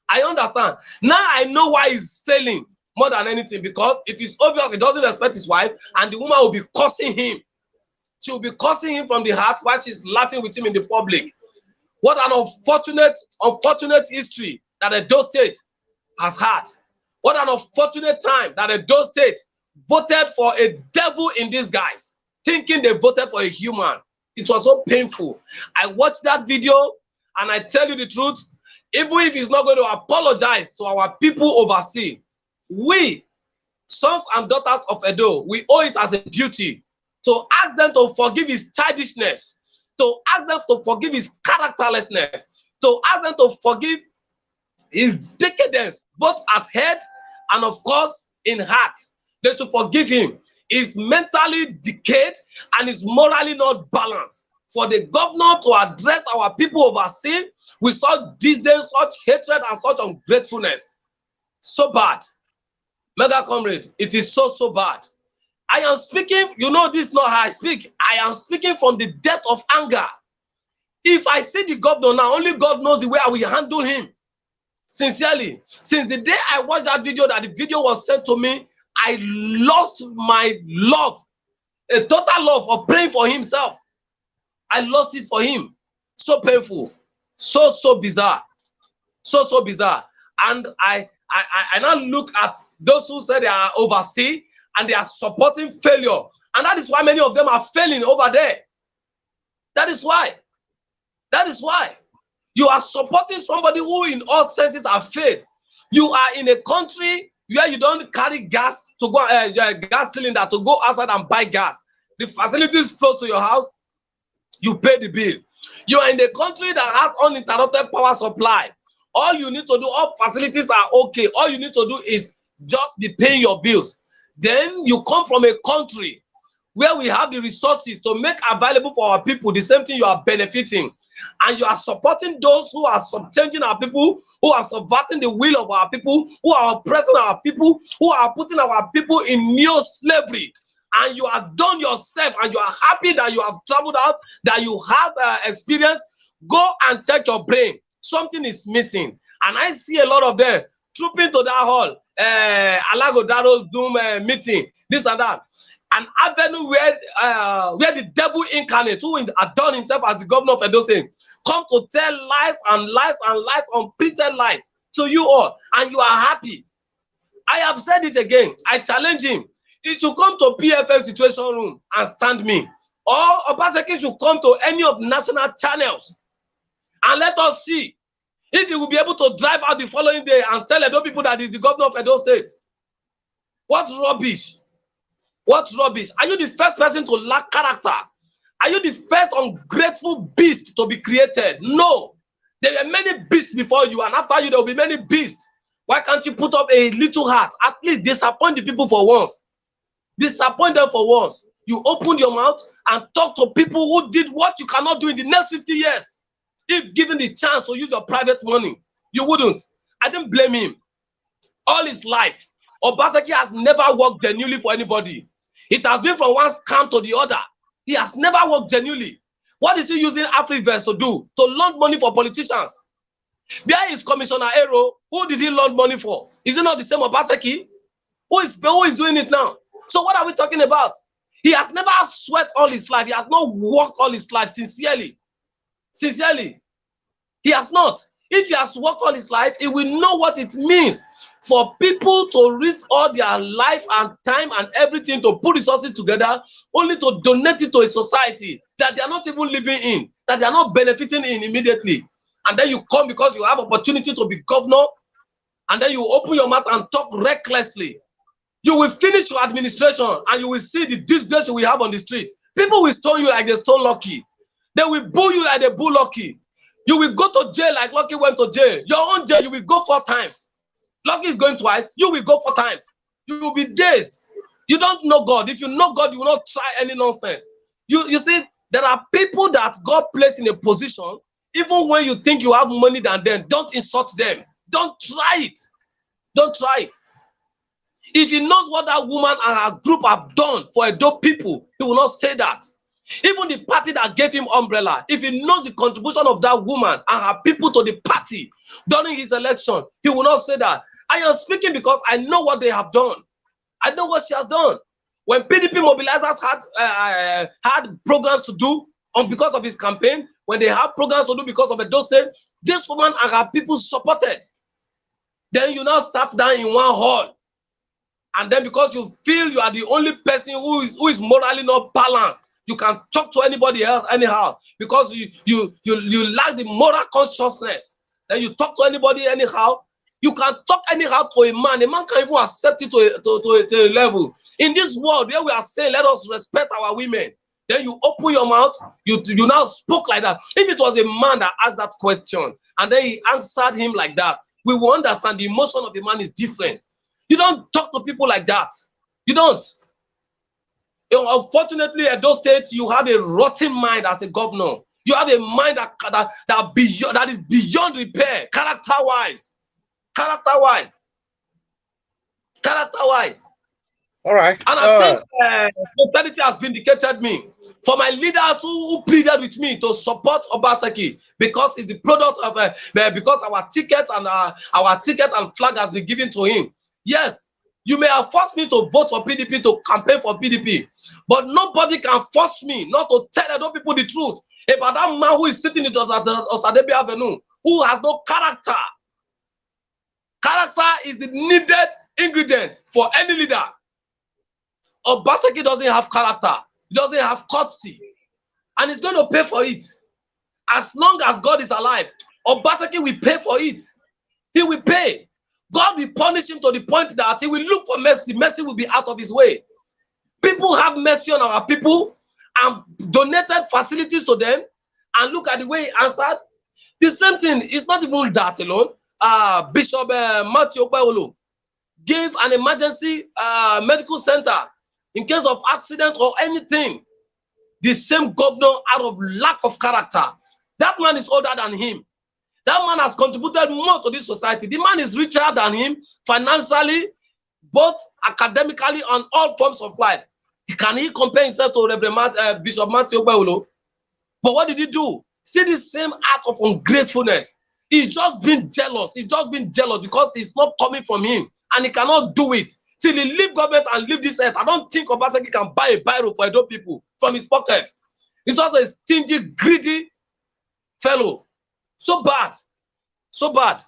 I understand. Now I know why he's failing more than anything, because it is obvious he doesn't respect his wife, and the woman will be cursing him. She will be cursing him from the heart while she's laughing with him in the public. What an unfortunate history that Edo State has had. What an unfortunate time that Edo State voted for a devil in disguise, thinking they voted for a human. It was so painful. I watched that video, and I tell you the truth, even if he's not going to apologize to our people overseas, we, sons and daughters of Edo, we owe it as a duty to ask them to forgive his childishness, to ask them to forgive his characterlessness, to ask them to forgive his decadence, both at head and, of course, in heart. They should forgive him. He's mentally decayed and is morally not balanced. For the governor to address our people overseas with such disdain, such hatred, and such ungratefulness, so bad. Mega comrade, it is so bad. I am speaking, you know this is not how I speak. I am speaking from the depth of anger. If I see the governor now, only God knows the way I will handle him. Sincerely, since the day I watched that video, that the video was sent to me, I lost my love, a total love of praying for himself. I lost it for him. So painful, so bizarre, so bizarre. And I now look at those who say they are overseas and they are supporting failure. And that is why many of them are failing over there. That is why. That is why. You are supporting somebody who in all senses have failed. You are in a country where you don't carry gas to go, gas cylinder to go outside and buy gas. The facilities close to your house, you pay the bill. You are in a country that has uninterrupted power supply. All you need to do, all facilities are okay. All you need to do is just be paying your bills. Then you come from a country where we have the resources to make available for our people the same thing you are benefiting. And you are supporting those who are subchanging our people, who are subverting the will of our people, who are oppressing our people, who are putting our people in neo-slavery. And you are done yourself, and you are happy that you have traveled out, that you have experience. Go and check your brain. Something is missing. And I see a lot of them trooping to that hall, Alagodaro Zoom meeting, this and that. An avenue where the devil incarnate, who adorned himself as the governor of Edo State, come to tell lies and lies and lies, unprinted lies to you all, and you are happy. I have said it again. I challenge him. He should come to PFF situation room and stand me. Or Obaseki should come to any of the national channels and let us see if he will be able to drive out the following day and tell Edo people that he's the governor of Edo State. What rubbish. What rubbish? Are you the first person to lack character? Are you the first ungrateful beast to be created? No. There were many beasts before you, and after you there will be many beasts. Why can't you put up a little heart? At least disappoint the people for once. Disappoint them for once. You opened your mouth and talk to people who did what you cannot do in the next 50 years. If given the chance to use your private money, you wouldn't. I didn't blame him. All his life, Obaseki has never worked genuinely for anybody. It has been from one scam to the other. He has never worked genuinely. What is he using AfriVerse to do? To loan money for politicians. Where is Commissioner Ero? Who did he loan money for? Is it not the same Obaseki? Who is doing it now? So what are we talking about? He has never sweat all his life. He has not worked all his life sincerely. Sincerely. He has not. If he has worked all his life, he will know what it means for people to risk all their life and time and everything to put resources together only to donate it to a society that they are not even living in, that they are not benefiting in immediately. And then you come because you have opportunity to be governor, and then you open your mouth and talk recklessly. You will finish your administration and you will see the disgrace you will have on the street. People will stone you like they stone Lucky. They will boo you like they boo Lucky. You will go to jail like Lucky went to jail. Your own jail, you will go 4 times. Lucky is going twice. You will go 4 times. You will be dazed. You don't know God. If you know God, you will not try any nonsense. You see, there are people that God placed in a position, even when you think you have money than them, don't insult them. Don't try it. Don't try it. If he knows what that woman and her group have done for Edo people, he will not say that. Even the party that gave him umbrella, if he knows the contribution of that woman and her people to the party during his election, he will not say that. I am speaking because I know what they have done. I know what she has done. When PDP mobilizers had programs to do because of his campaign, when they have programs to do because of Edo State, this woman and her people supported. Then you now sat down in one hall. And then because you feel you are the only person who is morally not balanced, you can talk to anybody else anyhow because you lack the moral consciousness. Then you talk to anybody anyhow. You can talk anyhow to a man. A man can even accept it to a level. In this world where we are saying, let us respect our women, then you open your mouth, you now spoke like that. If it was a man that asked that question and then he answered him like that, we will understand the emotion of a man is different. You don't talk to people like that. You don't. Unfortunately, at those states, you have a rotten mind as a governor. You have a mind that is beyond repair, character-wise. Character-wise. Character-wise. All right. And I think society has vindicated me. For my leaders who pleaded with me to support Obaseki because it's the product of because our ticket and flag has been given to him. Yes, you may have forced me to vote for PDP, to campaign for PDP, but nobody can force me not to tell Edo people the truth about that man who is sitting in Osadebe Avenue, who has no character. Character is the needed ingredient for any leader. Obaseki doesn't have character. He doesn't have courtesy. And he's going to pay for it. As long as God is alive, Obaseki will pay for it. He will pay. God will punish him to the point that he will look for mercy. Mercy will be out of his way. People have mercy on our people and donated facilities to them. And look at the way he answered. The same thing, it's not even that alone. Bishop Matthew Okpewolo gave an emergency medical center in case of accident or anything. The same governor, out of lack of character. That man is older than him. That man has contributed more to this society. The man is richer than him financially, both academically and all forms of life. Can he compare himself to Reverend Bishop Matthew Okpewolo? But what did he do? See the same act of ungratefulness. He's just been jealous. He's just been jealous because it's not coming from him. And he cannot do it. Till he leave government and leave this earth, I don't think Obaseki can buy a biro for Edo people from his pocket. He's also a stingy, greedy fellow. So bad. So bad.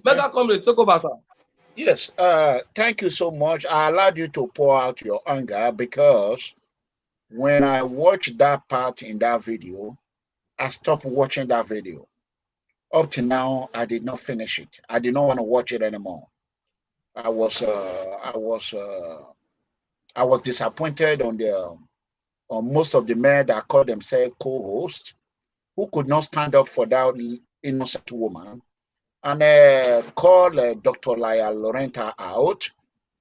MEGACOMRADE, take over, sir. Yes, thank you so much. I allowed you to pour out your anger because when I watched that part in that video, I stopped watching that video. Up to now, I did not finish it. I did not want to watch it anymore. I was disappointed on most of the men that called themselves co-hosts, who could not stand up for that innocent woman and call Dr. Loretta out.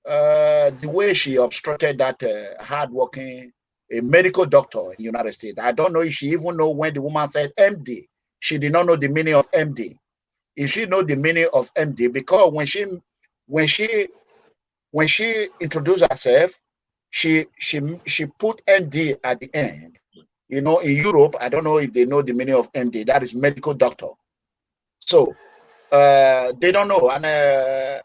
The way she obstructed that hardworking a medical doctor in the United States. I don't know if she even know when the woman said MD. She did not know the meaning of MD. If she know the meaning of MD, because when she introduced herself, she put MD at the end. You know, in Europe, I don't know if they know the meaning of MD. That is medical doctor. So they don't know. And a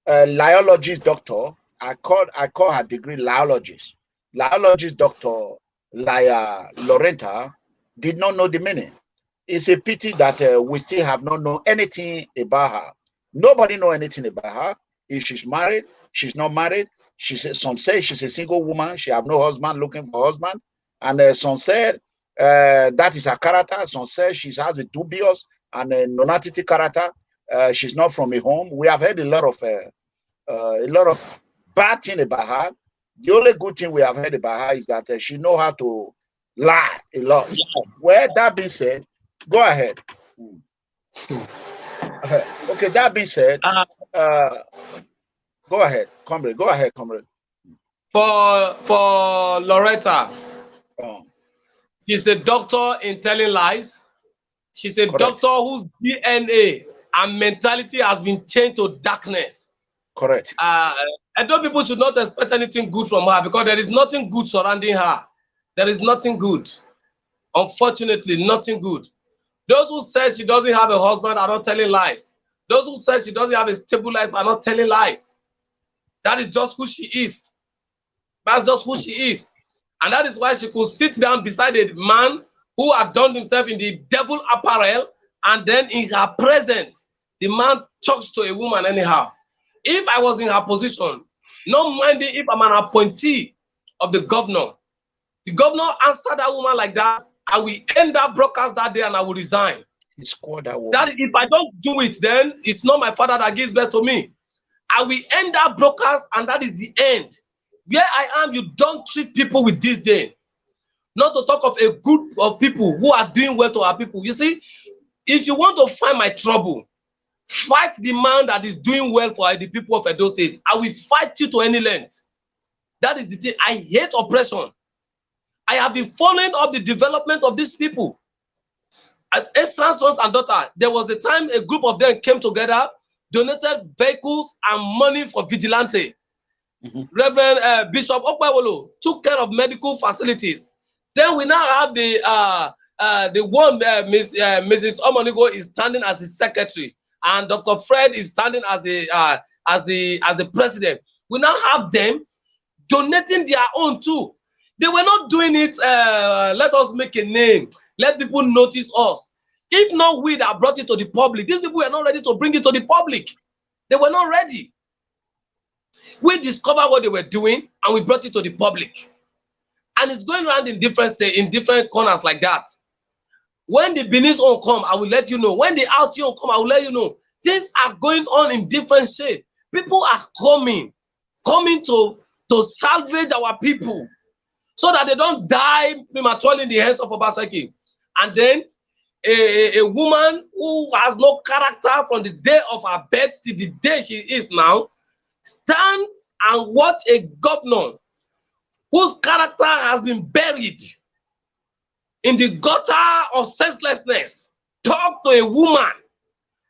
liologist doctor, I call her degree liologist. Liologist doctor Loretta did not know the meaning. it's a pity that we still have not known anything about her. Nobody know anything about her. If she's married, she's not married. Some say she's a single woman. She have no husband, looking for a husband. And some said that is her character. Some say she has a dubious and a non-entity character. She's not from a home. We have heard a lot of bad thing about her. The only good thing we have heard about her is that she know how to lie a lot. Well, that being said, go ahead. Okay, that being said, go ahead, comrade. Go ahead, comrade. For Loretta, she's a doctor in telling lies. She's a doctor whose DNA and mentality has been changed to darkness. Correct. I know people should not expect anything good from her because there is nothing good surrounding her. There is nothing good. Unfortunately, nothing good. Those who say she doesn't have a husband are not telling lies. Those who say she doesn't have a stable life are not telling lies. That is just who she is. That's just who she is. And that is why she could sit down beside a man who had done himself in the devil apparel, and then in her presence, the man talks to a woman anyhow. If I was in her position, not minding if I'm an appointee of the governor answered that woman like that, I will end that broadcast that day and I will resign. That if I don't do it, then it's not my father that gives birth to me. I will end that broadcast and that is the end. Where I am, you don't treat people with disdain. Not to talk of a group of people who are doing well to our people. You see, if you want to find my trouble, fight the man that is doing well for the people of Edo State. I will fight you to any length. That is the thing. I hate oppression. I have been following up the development of these people. Sons and daughters, there was a time a group of them came together, donated vehicles and money for vigilante. Reverend Bishop Okpawolo took care of medical facilities. Then we now have the one Mrs. OMONIGO is standing as the secretary, and Dr. Fred is standing as the president. We now have them donating their own too. They were not doing it. Let us make a name. Let people notice us. If not we that brought it to the public, these people were not ready to bring it to the public. They were not ready. We discovered what they were doing and we brought it to the public. And it's going around in different corners like that. When the Benin's own come, I will let you know. When the Outie own come, I will let you know. Things are going on in different shape. People are coming to salvage our people so that they don't die prematurely in the hands of Obaseki. And then a woman who has no character from the day of her birth to the day she is now, stand and watch a governor whose character has been buried in the gutter of senselessness talk to a woman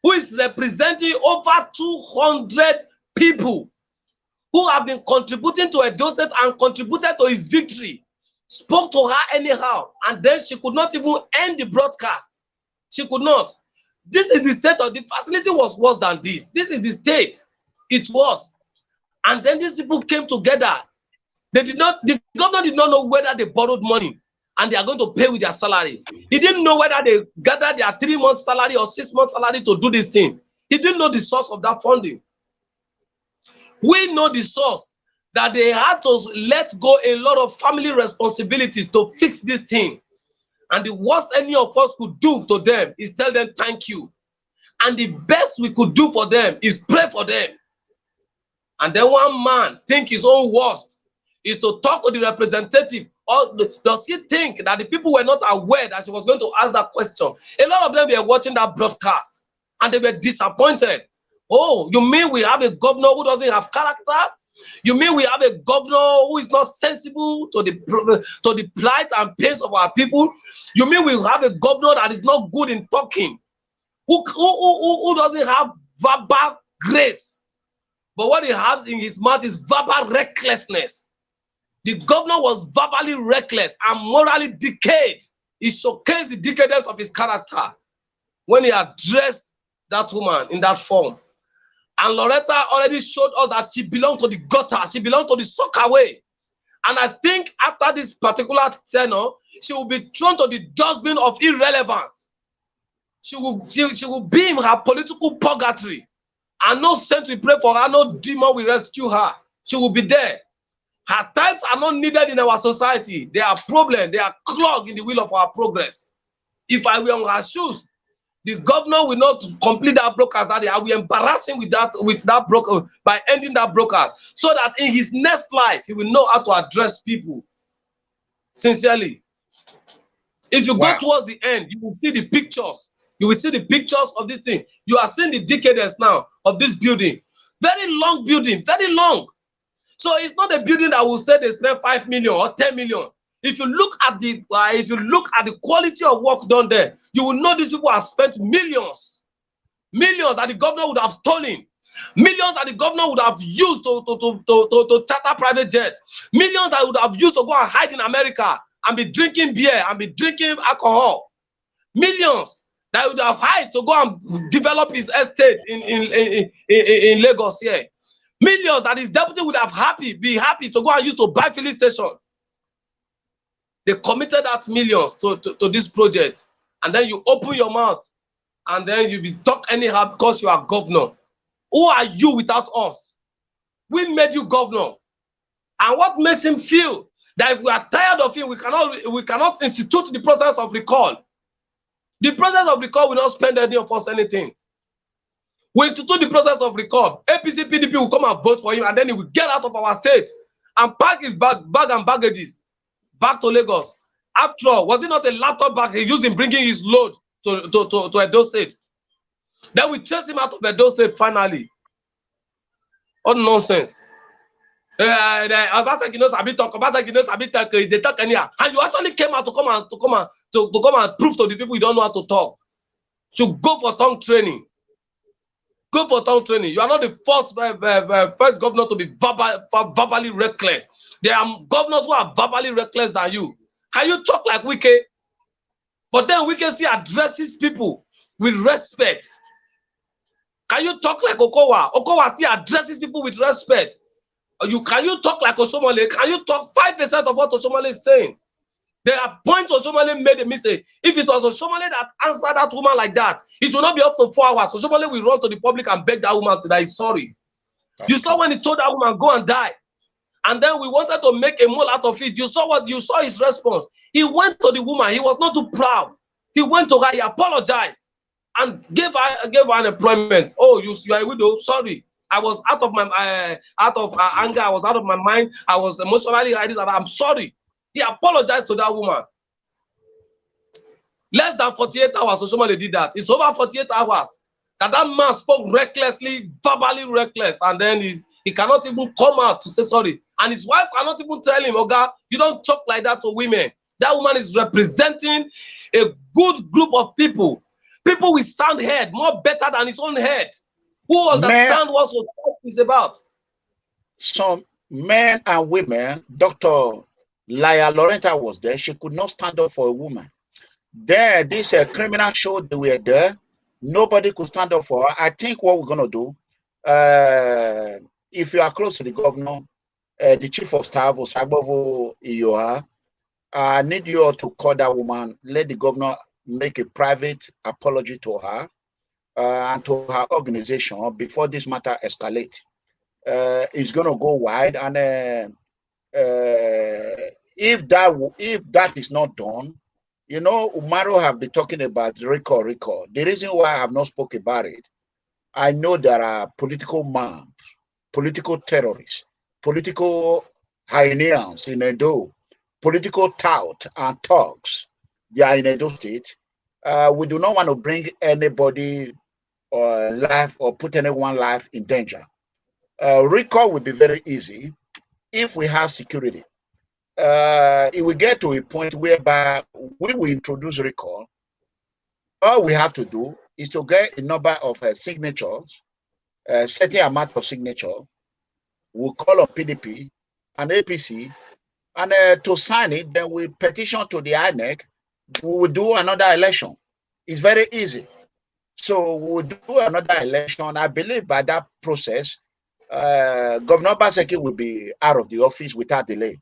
who is representing over 200 people who have been contributing to Edo State and contributed to his victory, spoke to her anyhow, and then she could not even end the broadcast. She could not. This is the state of the facility was worse than this. This is the state. It was. And then these people came together. The governor did not know whether they borrowed money and they are going to pay with their salary. He didn't know whether they gathered their 3 months salary or 6 months salary to do this thing. He didn't know the source of that funding. We know the source, that they had to let go a lot of family responsibilities to fix this thing. And the worst any of us could do to them is tell them thank you. And the best we could do for them is pray for them. And then one man think his own worst is to talk to the representative, or does he think that the people were not aware that she was going to ask that question? A lot of them were watching that broadcast and they were disappointed. Oh, you mean we have a governor who doesn't have character? You mean we have a governor who is not sensible to the plight and pains of our people? You mean we have a governor that is not good in talking, who doesn't have verbal grace, but what he has in his mouth is verbal recklessness. The governor was verbally reckless and morally decayed. He showcased the decadence of his character when he addressed that woman in that form. And Loretta already showed us that she belonged to the gutter. She belonged to the soccer way. And I think after this particular tenor, she will be thrown to the dustbin of irrelevance. She will be in her political purgatory. And no saint will pray for her, no demon will rescue her. She will be there. Her times are not needed in our society. They are problems. They are clogged in the wheel of our progress. If I were on her shoes, the governor will not complete that broadcast that day. I will embarrass him with that broker by ending that broadcast, so that in his next life he will know how to address people sincerely. If you go towards the end, you will see the pictures. You will see the pictures of this thing. You are seeing the decadence now of this building. Very long building, very long. So it's not a building that will say they spent 5 million or 10 million. If you look at the quality of work done there, you will know these people have spent millions that the governor would have stolen, millions that the governor would have used to charter private jets, millions that would have used to go and hide in America and be drinking beer and be drinking alcohol, millions that would have hired to go and develop his estate in Lagos here, millions that his deputy would have be happy to go and use to buy filling station. They committed that millions to this project, and then you open your mouth, and then you be talk anyhow because you are governor. Who are you without us? We made you governor, and what makes him feel that if we are tired of him, we cannot institute the process of recall. The process of recall will not spend any of us anything. We institute the process of recall. APC, PDP will come and vote for him, and then he will get out of our state and pack his bag and baggages back to Lagos. After all, was it not a laptop bag he used in bringing his load to Edo State? Then we chase him out of Edo State finally. What nonsense. Obaseki knows Sabi talk. Obaseki knows Sabi talk. They talk anyhow. And you actually came out to come and prove to the people you don't know how to talk. So go for tongue training. Go for tongue training. You are not the first governor to be verbally reckless. There are governors who are verbally reckless than you. Can you talk like Wike? But then Wike still addresses people with respect. Can you talk like Okowa? Okowa still addresses people with respect. Can you talk like Osomole? Can you talk 5% of what Osomole is saying? There are points Osomole made a mistake. If it was Osomole that answered that woman like that, it will not be up to 4 hours. Osomole will run to the public and beg that woman that he's sorry. You saw when he told that woman, go and die. And then we wanted to make a mole out of it. You saw his response. He went to the woman. He was not too proud. He went to her. He apologized and gave her an employment. Oh, you are a widow. Sorry, I was out of my anger. I was out of my mind. I was emotionally. I'm sorry. He apologized to that woman. Less than 48 hours. So somebody did that. It's over 48 hours that man spoke recklessly, verbally reckless, and then he cannot even come out to say sorry. And his wife cannot even tell him, Oga, you don't talk like that to women. That woman is representing a good group of people. People with sound head, more better than his own head, who understand what society is about. Some men and women, Dr. Loretta was there. She could not stand up for a woman. There, this criminal show, they were there. Nobody could stand up for her. I think what we're going to do, if you are close to the governor, the chief of staff, Osagbovo Iyoha, I need you all to call that woman, let the governor make a private apology to her and to her organization before this matter escalates. It's going to go wide, and if that is not done, you know, UMORU have been talking about recall. The reason why I have not spoken about it, I know there are political mobs, political terrorists, political hyenas in Edo, political tout and thugs. They are in Edo State. We do not want to bring anybody life or put anyone life in danger. Recall will be very easy if we have security. It will get to a point whereby we will introduce recall. All we have to do is to get a number of signatures, certain amount of signature. We'll call on PDP and APC, and to sign it, then we petition to the INEC. We will do another election. It's very easy. So we'll do another election. I believe by that process, Governor Obaseki will be out of the office without delay.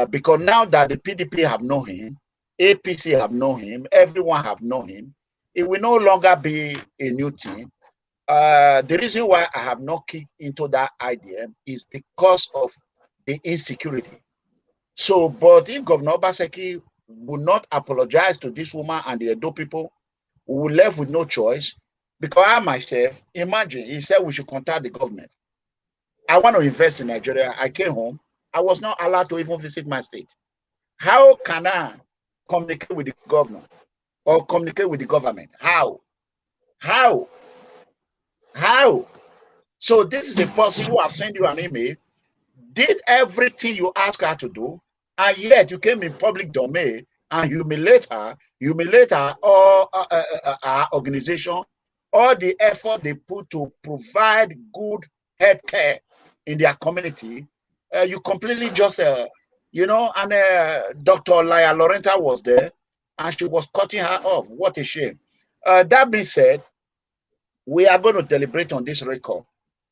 Because now that the PDP have known him, APC have known him, everyone have known him, it will no longer be a new thing. The reason why I have not kicked into that idea is because of the insecurity. So, but if Governor Obaseki would not apologize to this woman and the Edo people, we were left with no choice. Because I myself, imagine, he said we should contact the government. I want to invest in Nigeria. I came home. I was not allowed to even visit my state. How can I communicate with the governor or communicate with the government? How? How? How? So this is a person who has sent you an email, did everything you asked her to do, and yet you came in public domain and humiliate her or our organization, all the effort they put to provide good health care in their community. You completely just, you know, and Dr. Loretta was there and she was cutting her off. What a shame. That being said, we are going to deliberate on this record.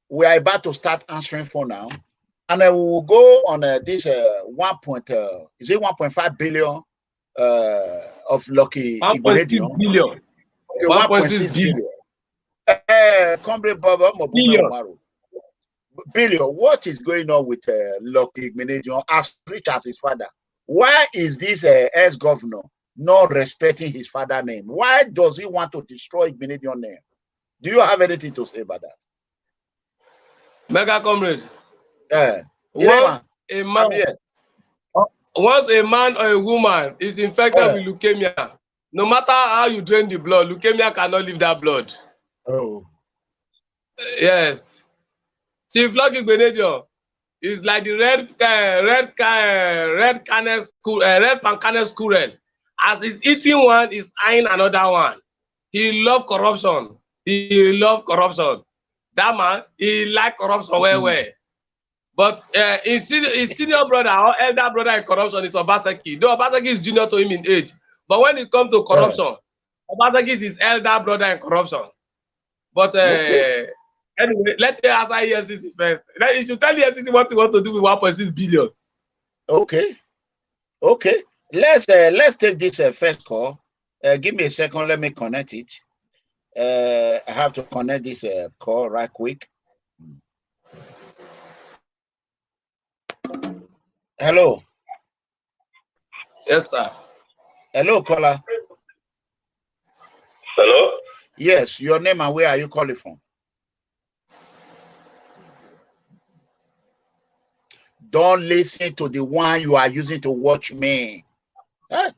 We are about to start answering phone now. And we will go on this 1.5 billion of Lucky Igbinedion. 1.6 billion. Okay, 1.6 billion. Comrade Baba billion. What is going on with Lucky Igbinedion as rich as his father? Why is this ex-governor not respecting his father's name? Why does he want to destroy Igbinedion name? Do you have anything to say about that? Mega comrade. Once a man or a woman is infected with leukemia, no matter how you drain the blood, leukemia cannot leave that blood. Oh. Yes. Chief Lucky Igbinedion is like the red pancanus squirrel. As he's eating one, he's eyeing another one. He love corruption. He love corruption. That man, he like corruption well. But his senior brother or elder brother in corruption is Obaseki. Though Obaseki is junior to him in age. But when it comes to corruption, Obaseki is his elder brother in corruption. But anyway, let's answer EFCC first. You should tell the EFCC what you want to do with 1.6 billion. Okay. Let's take this first call. Give me a second. Let me connect it. I have to connect this call right quick. Hello. Yes, sir. Hello, caller. Hello? Yes, your name and where are you calling from? Don't listen to the one you are using to watch me. Huh?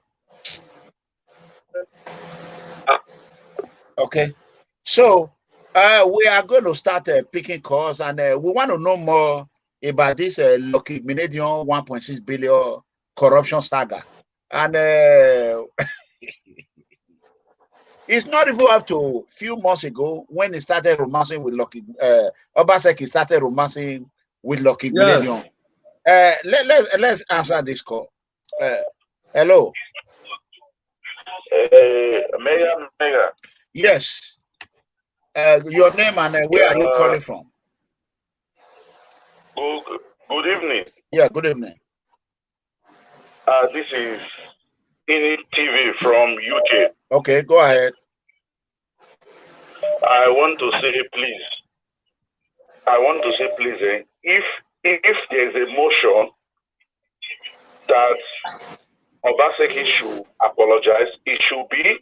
Okay. So we are going to start picking calls, and we want to know more about this Lucky Igbinedion 1.6 billion corruption saga. And it's not even up to a few months ago when he started romancing with Lucky Obaseki started romancing with Lucky Igbinedion. Let's answer this call. Hello. Mega. Yes. Your name and where are you calling from? Good evening. Yeah, good evening. This is Ini TV from UK. Okay, go ahead. I want to say please, if there's a motion that Obaseki should apologize, it should be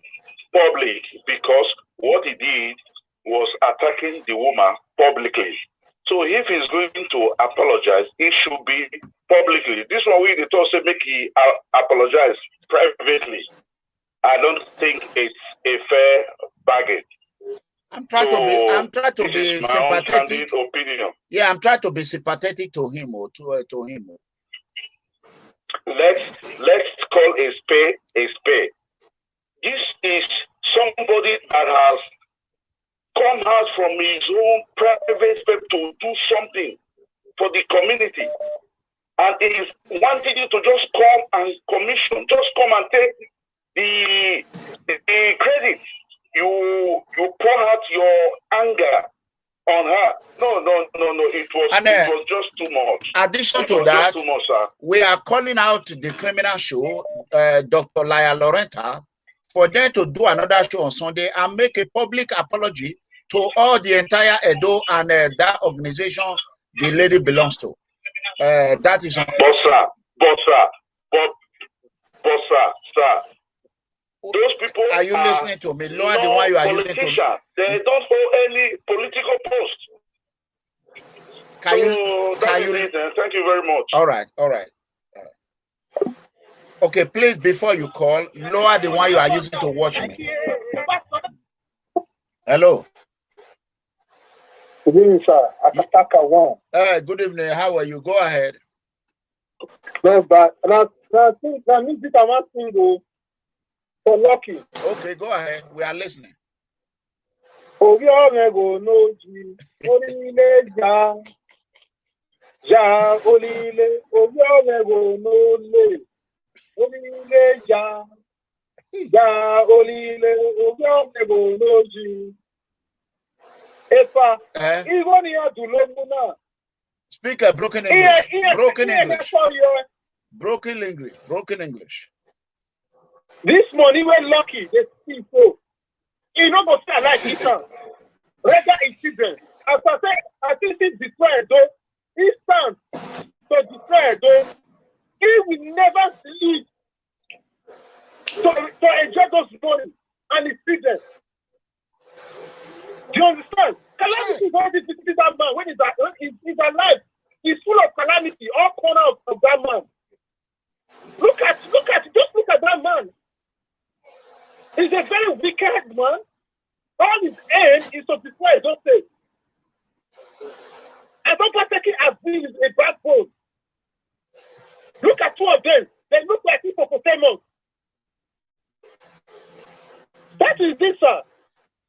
public, because what he did was attacking the woman publicly. So if he's going to apologize, it should be publicly. This one we talk say make he apologize privately. I don't think it's a fair bargain. I'm trying to be sympathetic. Opinion. Yeah, I'm trying to be sympathetic to him or to him. Let's call a spade a spade. This is somebody that has come out from his own private space to do something for the community, and it is wanting you to just come and commission, just come and take the credit. You pour out your anger on her. No. It was just too much. Addition to that, too much, sir. We are calling out the criminal show, Dr. Loretta, for them to do another show on Sunday and make a public apology to all the entire Edo and that organization the lady belongs to. That is on. Sir. Those people are you listening to me? Lower the one you are using to. They don't hold any political post. Can you? Thank you very much. All right. Okay, please, before you call, lower the one you are using to watch me. Hello. Good evening, sir. Akataka one. Good evening. How are you? Go ahead. No, but I think that means I'm asking you for lucky. Okay, go ahead. We are listening. Oh, we all go no G. Olile ja. Ja olile. Oh, we all go no le. Olile ja. Ja olile. Oh, we all go no G. Efa. Even here to Lomuna. Speak a broken English. Broken English. Broken English. This money we're lucky, the people. You know what I like it now. Rather incident. As I said, I think it's destroyed though. He stands to destroy though. He will never leave to enjoy those money and incident. Do you understand? Calamity is already visiting that man when he's alive. He's full of calamity, all corners of that man. Look at that man. He's a very wicked man. All his aim is to destroy those things. And Obaseki has been a backbone. Look at two of them. They look like people for 10 months. That is this, sir.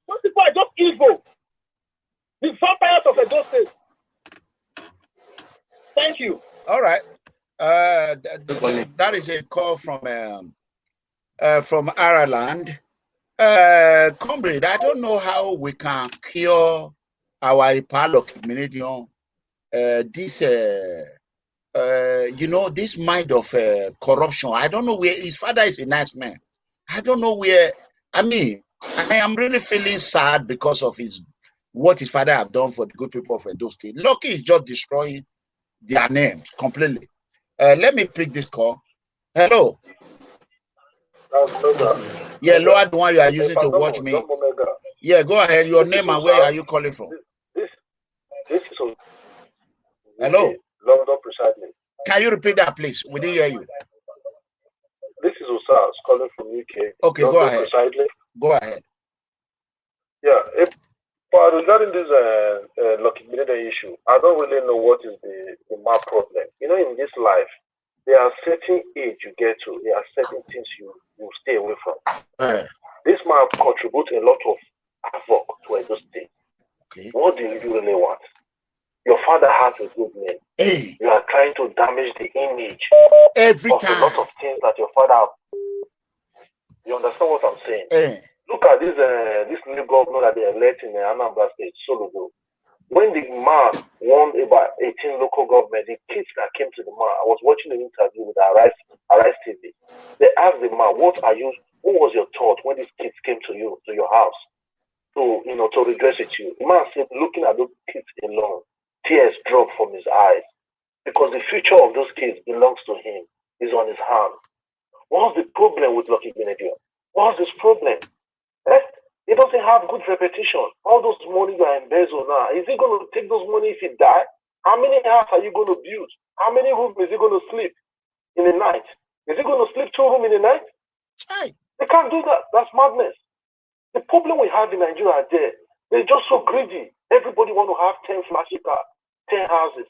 Those people are just evil. The vampires of a ghost state. Thank you. All right. That is a call from Ireland. Comrade, I don't know how we can cure our Igbinedion. This this mind of corruption. I don't know where his father is a nice man. I don't know where. I mean, I am really feeling sad because of what his father have done for the good people of Edo State. Lucky is just destroying their names completely. Let me pick this call. Hello. Yeah, lower the one you are using to watch me. Yeah, go ahead. Your name and where are you calling from? This is hello. London precisely. Can you repeat that, please? We didn't hear you. This is Osas calling from UK. Okay, London go ahead. Precisely. Go ahead. Yeah, but regarding this Igbinedion issue, I don't really know what is the main problem. You know, in this life, there are certain age you get to, there are certain things you stay away from. This man contributes a lot of havoc to Edo State. Okay. What do you really want? Your father has a good name. Hey. You are trying to damage the image every of time. A lot of things that your father. You understand what I'm saying? Hey. Look at this new governor that they elect in Anambra State, Soludo. When the man won about 18 local government, the kids that came to the man, I was watching an interview with Arise TV. They asked the man, what was your thought when these kids came to your house to redress it to you? The man said, looking at those kids alone, tears dropped from his eyes because the future of those kids belongs to him, is on his hands. What's the problem with Igbinedion? What's this problem? He doesn't have good reputation. All those money you are embezzled now, is he going to take those money if he dies? How many houses are you going to build? How many rooms is he going to sleep in the night? Is he going to sleep 2 rooms in the night? They can't do that. That's madness. The problem we have in Nigeria there, they're just so greedy. Everybody want to have 10 flashy cars, 10 houses,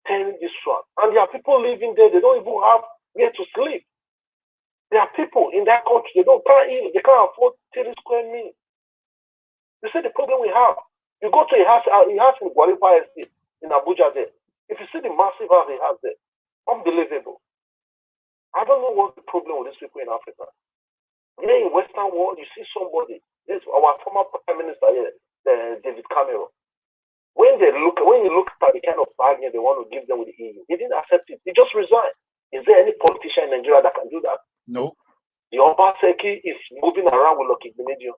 10 this one. And there are people living there, they don't even have where to sleep. There are people in that country, they can't afford 30 square meters. You see the problem we have. You go to a house in Gwaripa Estate in Abuja there. If you see the massive house they have there, unbelievable. I don't know what's the problem with these people in Africa. Here in Western world, you see somebody, our former Prime Minister here, David Cameron. When you look at the kind of bargain they want to give them with the EU, he didn't accept it. He just resigned. Is there any politician in Nigeria that can do that? No. The Obaseki is moving around with Igbinedion.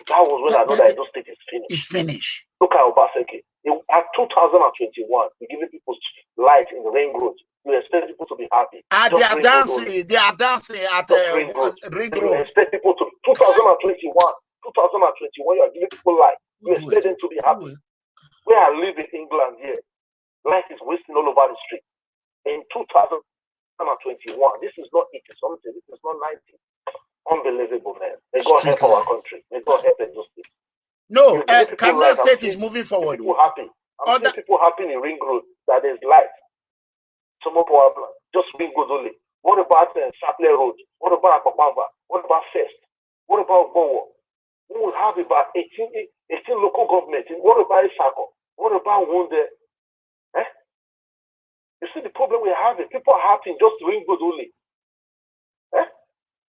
That was when I know that Edo State is finished. It's finished. Look at Obaseki. At 2021, we're giving people light in the ring road. You expect people to be happy. They are dancing. They are dancing at ring road. You expect people to 2021. 2021, you are giving people light. You expect them to be happy. Where I live in England here, light is wasting all over the street. In 2021, this is not 80 something. This is not 90. Unbelievable, man. May God help our country. May God help Edo State. No, Kaduna State is moving forward. People happy. I'm seeing people happy in Ring Road that there's light. Some more power plant. Just Ring Road only. What about Sapler Road? What about Akpabamba? What about First? What about Bowo? We will have about 18 local governments. What about Isako? What about Wunde? You see the problem we're having? People are happy just Ring Road only.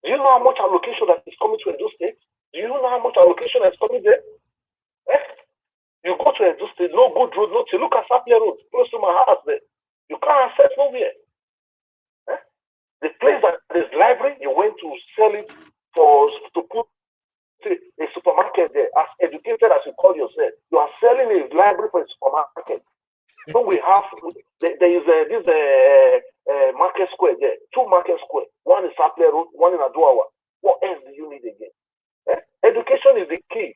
Do you know how much allocation that is coming to Edo State? Do you know how much allocation that's coming there? You go to Edo State, no good road, no. Look at Sapler Road, close to my house there. You can't access nowhere. The place that there's library, you went to sell it to put a supermarket there. As educated as you call yourself, you are selling a library for a supermarket. So we have, there is this market square there, 2 market square. One is Sapler Road, one in Aduawa. What else do you need again? Education is the key.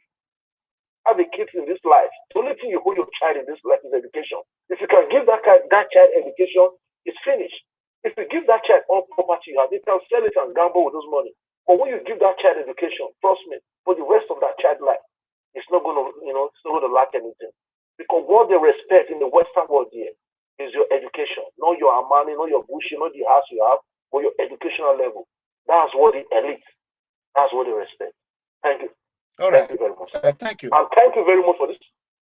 Have a kid in this life. The only thing you hold your child in this life is education. If you can give that child education, it's finished. If you give that child all property you have, they can sell it and gamble with those money. But when you give that child education, trust me, for the rest of that child life, it's not going to, it's not going to lack anything. Because what they respect in the Western world here is your education, not your Armani, not your Gucci, not the house you have, but your educational level. That's what the elite, that's what they respect. Thank you. All right. Thank you very much. Thank you. And thank you very much for this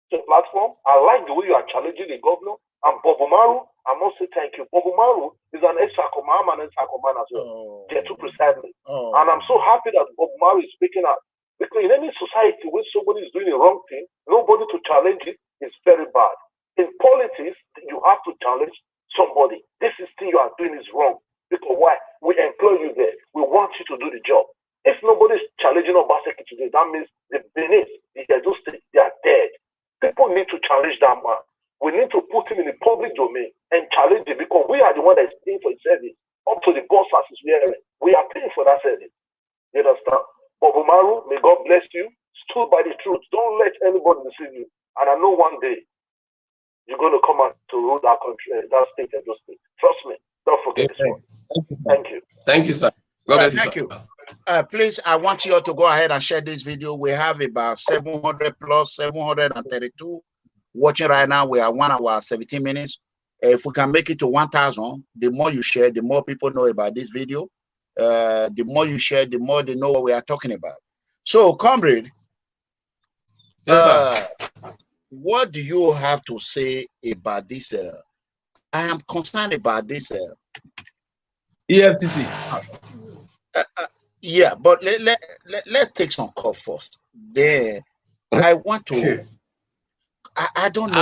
platform. I like the way you are challenging the governor. And Bobo Maru, I must say thank you. Bobo Maru is an ex-Sakoman and ex-Sakoman as well. They're too precisely. And I'm so happy that Bobo Maru is speaking out. Because in any society where somebody is doing the wrong thing, nobody to challenge it is very bad. In politics, you have to challenge somebody. This thing you are doing is wrong. Because why? We employ you there. We want you to do the job. If nobody is challenging Obaseki today, that means the Benin, the Edo State, they are dead. People need to challenge that man. We need to put him in the public domain and challenge him because we are the one that is paying for his service. Up to the boss as is wearing. We are paying for that service. You understand? Bobo Maru, may God bless you. Stood by the truth. Don't let anybody deceive you. And I know one day you're going to come out to rule that country, that state, Edo State. Trust me. Don't forget this one. Thank you. Thank you, sir. God bless you. Thank you. Please, I want you all to go ahead and share this video. We have about 700 plus 732 watching right now. We are 1 hour 17 minutes. If we can make it to 1,000, the more you share, the more people know about this video. The more you share, the more they know what we are talking about. So, comrade, yes, what do you have to say about this? I am concerned about this. EFCC. Yeah, but let's take some call first. Then I want to. I don't know.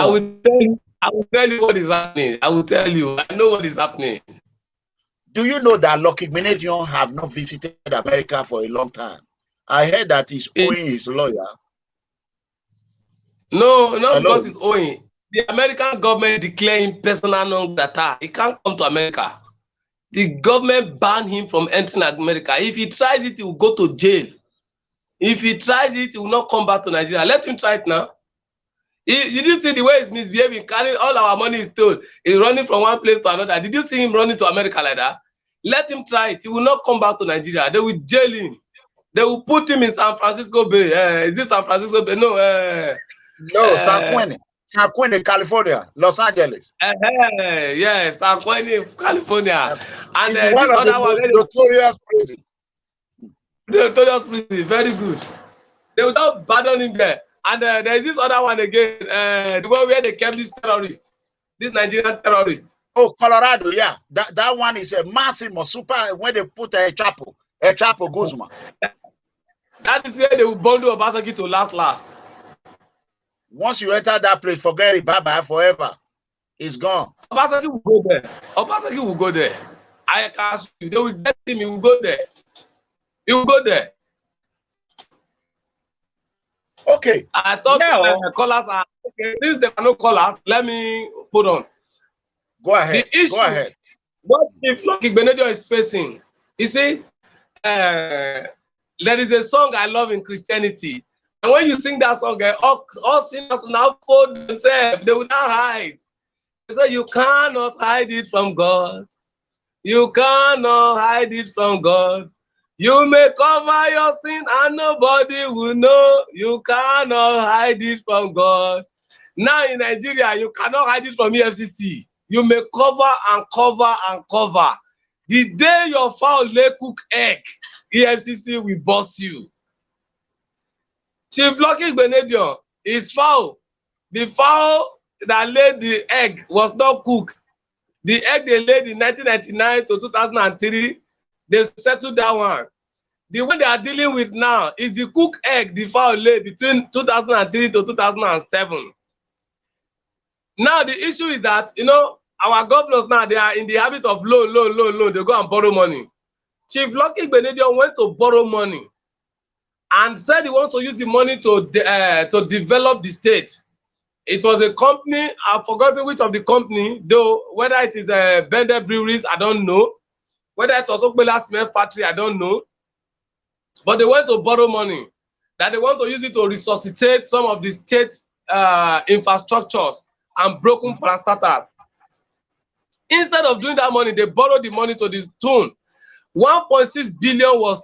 I will tell you what is happening. I will tell you. I know what is happening. Do you know that Igbinedion have not visited America for a long time? I heard that he's owing his lawyer. No, not because he's owing. The American government declaring personal non grata. He can't come to America. The government banned him from entering America. If he tries it, he will go to jail. If he tries it, he will not come back to Nigeria. Let him try it now. Did you see the way he's misbehaving, carrying all our money is stolen? He's running from one place to another. Did you see him running to America like that? Let him try it. He will not come back to Nigeria. They will jail him. They will put him in San Francisco Bay. Is this San Francisco Bay? No. No, San Quentin, California, Los Angeles. Yes, San Quentin, California. And this other one, notorious prison. Notorious prison, very good. They will not pardon him there. And there is this other one again, the one where they kept this terrorist, this Nigerian terrorist. Oh, Colorado, yeah. That one is a massive super where they put a Chapo Guzman. That is where they will bundle Obaseki to last. Once you enter that place, forget it, bye-bye forever. It's gone. Obaseki will go there. Obaseki will go there. I can ask you, they will get him, he will go there. You go there. Okay. I thought now, callers are okay. Since there are no callers, let me put on. Go ahead. The issue, go ahead. what if Igbinedion is facing? You see, there is a song I love in Christianity. And when you sing that song, all sinners will now fold themselves. They will not hide. They say, you cannot hide it from God. You cannot hide it from God. You may cover your sin and nobody will know. You cannot hide it from God. Now in Nigeria, you cannot hide it from EFCC. You may cover and cover and cover. The day your fowl lay cook egg, EFCC will bust you. Chief Lucky Igbinedion, his fowl, the fowl that laid the egg was not cooked. The egg they laid in 1999 to 2003, they settled that one. The one they are dealing with now is the cooked egg the fowl laid between 2003 to 2007. Now the issue is that, you know, our governors now, they are in the habit of loan. They go and borrow money. Chief Lucky Igbinedion went to borrow money and said he wants to use the money to develop the state. It was a company, I've forgotten which of the company, though, whether it is Bender Breweries, I don't know. Whether it was Okbela Cement Factory, I don't know. But they went to borrow money, that they want to use it to resuscitate some of the state infrastructures and broken parastatals. Instead of doing that money, they borrowed the money to the tune. 1.6 billion was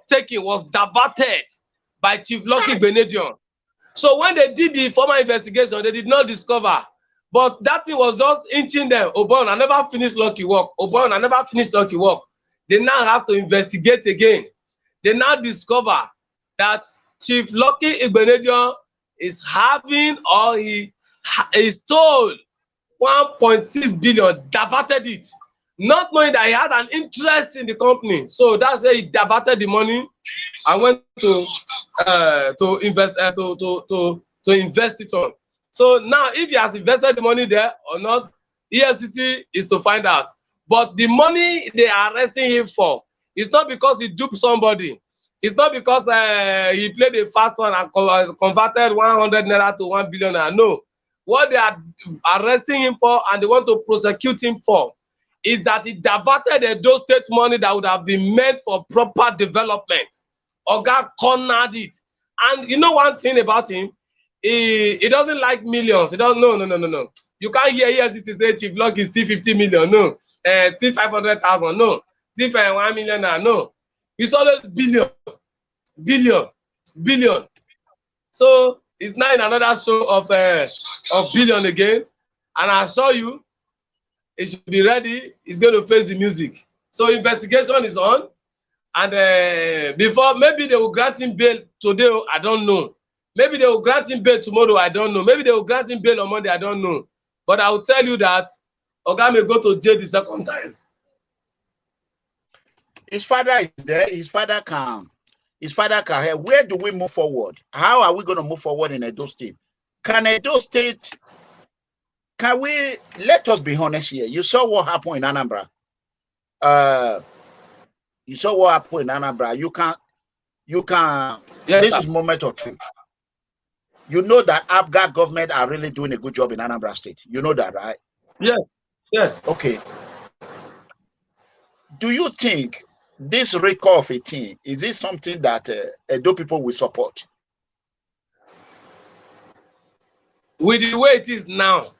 diverted by Chief Lucky Igbinedion. So when they did the formal investigation, they did not discover. But that thing was just inching them. Obon, I never finished Lucky work. Obon, I never finished Lucky work. They now have to investigate again. They now discover that Chief Lucky Igbinedion is having, or he stole 1.6 billion, diverted it, not knowing that he had an interest in the company. So that's where he diverted the money and went to invest it on. So now, if he has invested the money there or not, EFCC is to find out. But the money they are arresting him for is not because he duped somebody. It's not because he played a fast one and converted 100 naira to 1 billion naira. No. What they are arresting him for and they want to prosecute him for is that he diverted those state money that would have been meant for proper development. Oga cornered it. And you know one thing about him? He doesn't like millions. He don't, no. You can't hear EFCC say Chief Lucky is still 50 million. No. Still 500,000. No. Still 1 million. No. It's always billion. So it's now in another show of billion again. And I assure you, it should be ready. It's going to face the music. So investigation is on. And before, maybe they will grant him bail today, I don't know. Maybe they will grant him bail tomorrow, I don't know. Maybe they will grant him bail on Monday, I don't know. But I will tell you that Oga may go to jail the second time. His father is there. His father can help. Where do we move forward? How are we going to move forward in Edo State? Let us be honest here. You saw what happened in Anambra. Yes, this sir. Is moment of truth. You know that ABGA government are really doing a good job in Anambra State. You know that, right? Yes. Okay. Do you think this recall of 18, is this something that Edo people will support? With the way it is now,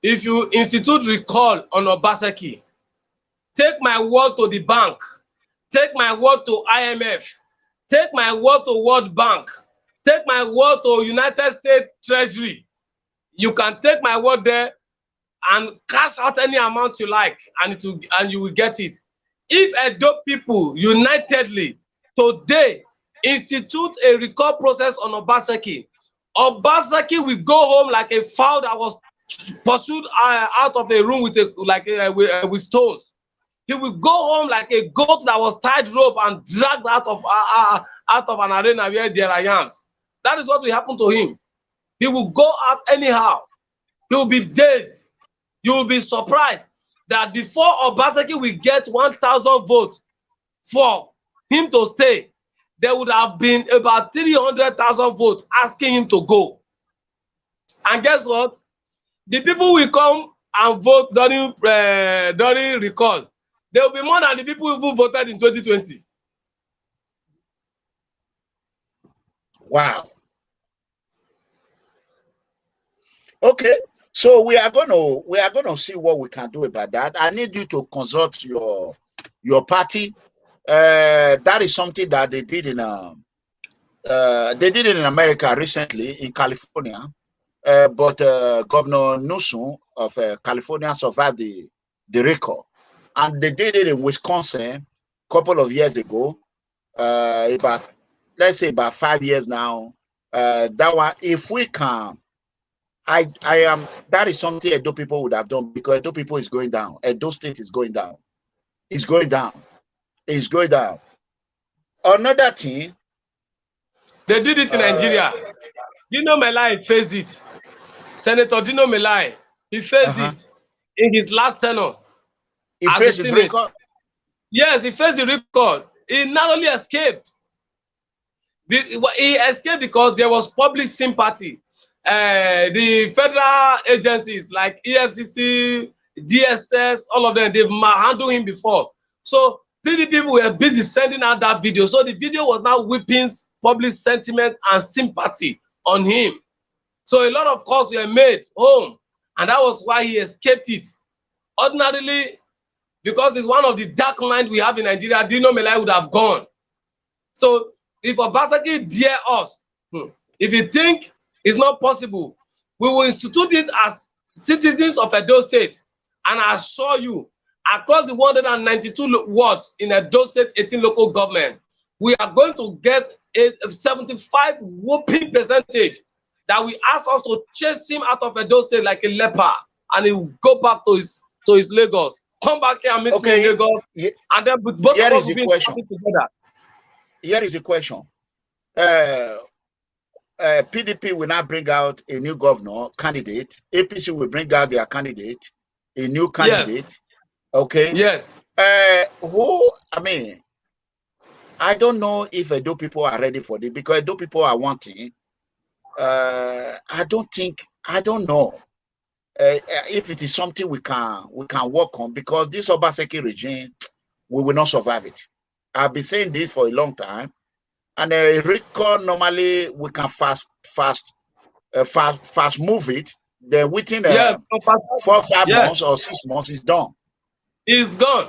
if you institute recall on Obaseki, take my word to the bank, take my word to IMF, take my word to World Bank, take my word to United States Treasury. You can take my word there and cash out any amount you like, and you will get it. If Edo people unitedly today institute a recall process on Obaseki, Obaseki will go home like a fowl that was pursued out of a room with stones. He will go home like a goat that was tied rope and dragged out of an arena where there are yams. That is what will happen to him. He will go out anyhow. He will be dazed. You will be surprised that before Obaseki will get 1,000 votes for him to stay, there would have been about 300,000 votes asking him to go. And guess what? The people will come and vote during recall. There will be more than the people who voted in 2020. Wow. Okay, so we are gonna see what we can do about that. I need you to consult your party. That is something that they did in America recently in California. But Governor Newsom of California survived the recall, and they did it in Wisconsin a couple of years ago. Let's say about 5 years now. That one, if we can, that is something Edo people would have done, because Edo people is going down. Edo State is going down. It's going down. It's going down. Another thing, they did it in Nigeria. Dino Melai faced it. Senator Dino Melai, he faced it in his last tenure. He faced his record. Yes, he faced the record. He narrowly escaped. He escaped because there was public sympathy. The federal agencies like EFCC, DSS, all of them, they've handled him before. So PDP were busy sending out that video. So the video was now whipping public sentiment and sympathy on him. So a lot of calls were made home, and that was why he escaped it. Ordinarily, because it's one of the dark lines we have in Nigeria, Dino Melai would have gone. So if Obaseki dare us, if you think it's not possible, we will institute it as citizens of Edo State. And I assure you, across the 192 wards in Edo State, 18 local government, we are going to get a 75 whooping percentage that we ask us to chase him out of Edo State like a leper, and he will go back to his Lagos. Come back here and meet me in Lagos, and then both of us will be together. Here is the question. PDP will now bring out a new governor candidate. APC will bring out their candidate, a new candidate. Yes. Okay. Yes. I mean, I don't know if Edo people are ready for this, because Edo people are wanting. I don't know if it is something we can work on, because this Obaseki regime, we will not survive it. I've been saying this for a long time, and a record normally we can fast move it. Then within 4 or 5 months or 6 months, it's done. It's gone.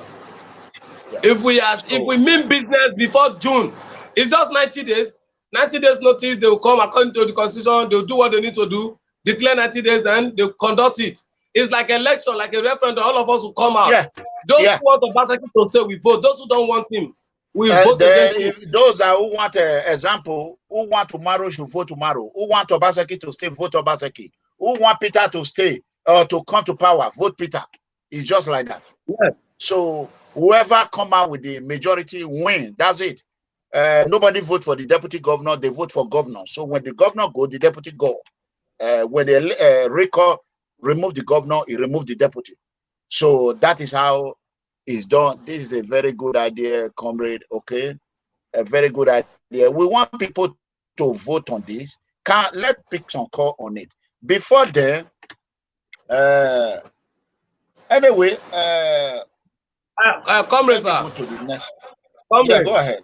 Yeah. If we mean business before June, it's just 90 days. 90 days notice, they will come according to the constitution, they'll do what they need to do, declare 90 days, then they'll conduct it. It's like an election, like a referendum, all of us will come out. Yeah. Those who want Obaseki to stay, we vote. Those who don't want him, we vote against him. Those who want example, who want tomorrow should vote tomorrow. Who want Obaseki to stay, vote Obaseki. Who want Peter to stay or to come to power, vote Peter. It's just like that. Yes. So whoever come out with the majority win. That's it. Nobody vote for the deputy governor, they vote for governor. So when the governor go, the deputy go. When the record remove the governor, he remove the deputy. So that is how it's done. This is a very good idea, comrade. Okay, a very good idea. We want people to vote on this. Let's pick some call on it. Before then, anyway, comrade, sir. To the next. Comrade, yeah, go ahead.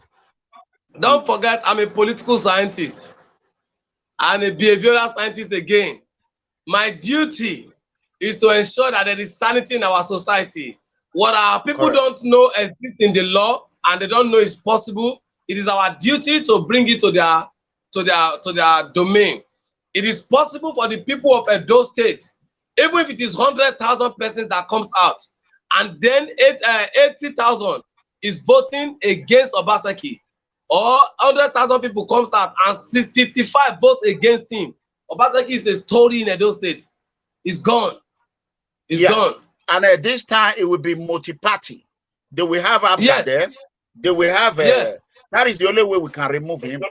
Don't forget, I'm a political scientist and a behavioral scientist again. My duty is to ensure that there is sanity in our society. What our people don't know exists in the law and they don't know is possible, it is our duty to bring it to their domain. It is possible for the people of Edo State, even if it is 100,000 persons that comes out, and then 80,000 is voting against Obaseki, or 100,000 people comes out and 55 votes against him. Obaseki is a story in Edo State. It's gone. It's gone. And at this time, it will be multi-party. They will have after them. They will have. That is the only way we can remove him.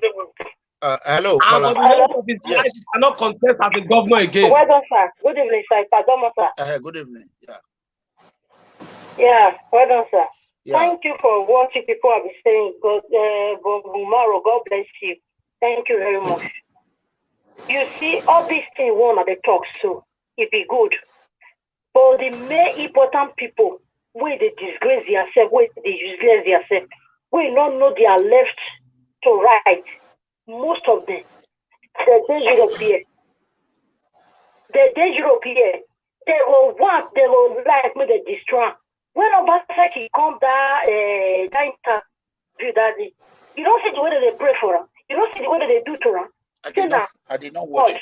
Hello. And for the rest of his life, he cannot contest as a governor again. Well done, sir. Good evening, sir. Pardon, sir. Good evening. Yeah. Yeah, well done, sir. Yeah. Thank you for what you people have been saying. God, tomorrow, God bless you. Thank you very much. You see, all these things one of the talks, so it be good. But the main important people, where they disgrace themselves, where they useless themselves, we don't know they are left to right. Most of them, they're European. They're European. They will want, they will like me to destroy. When Obaseki come that interview that day, you don't see the way that they pray for her. You don't see the way that they do to her. I did not watch it.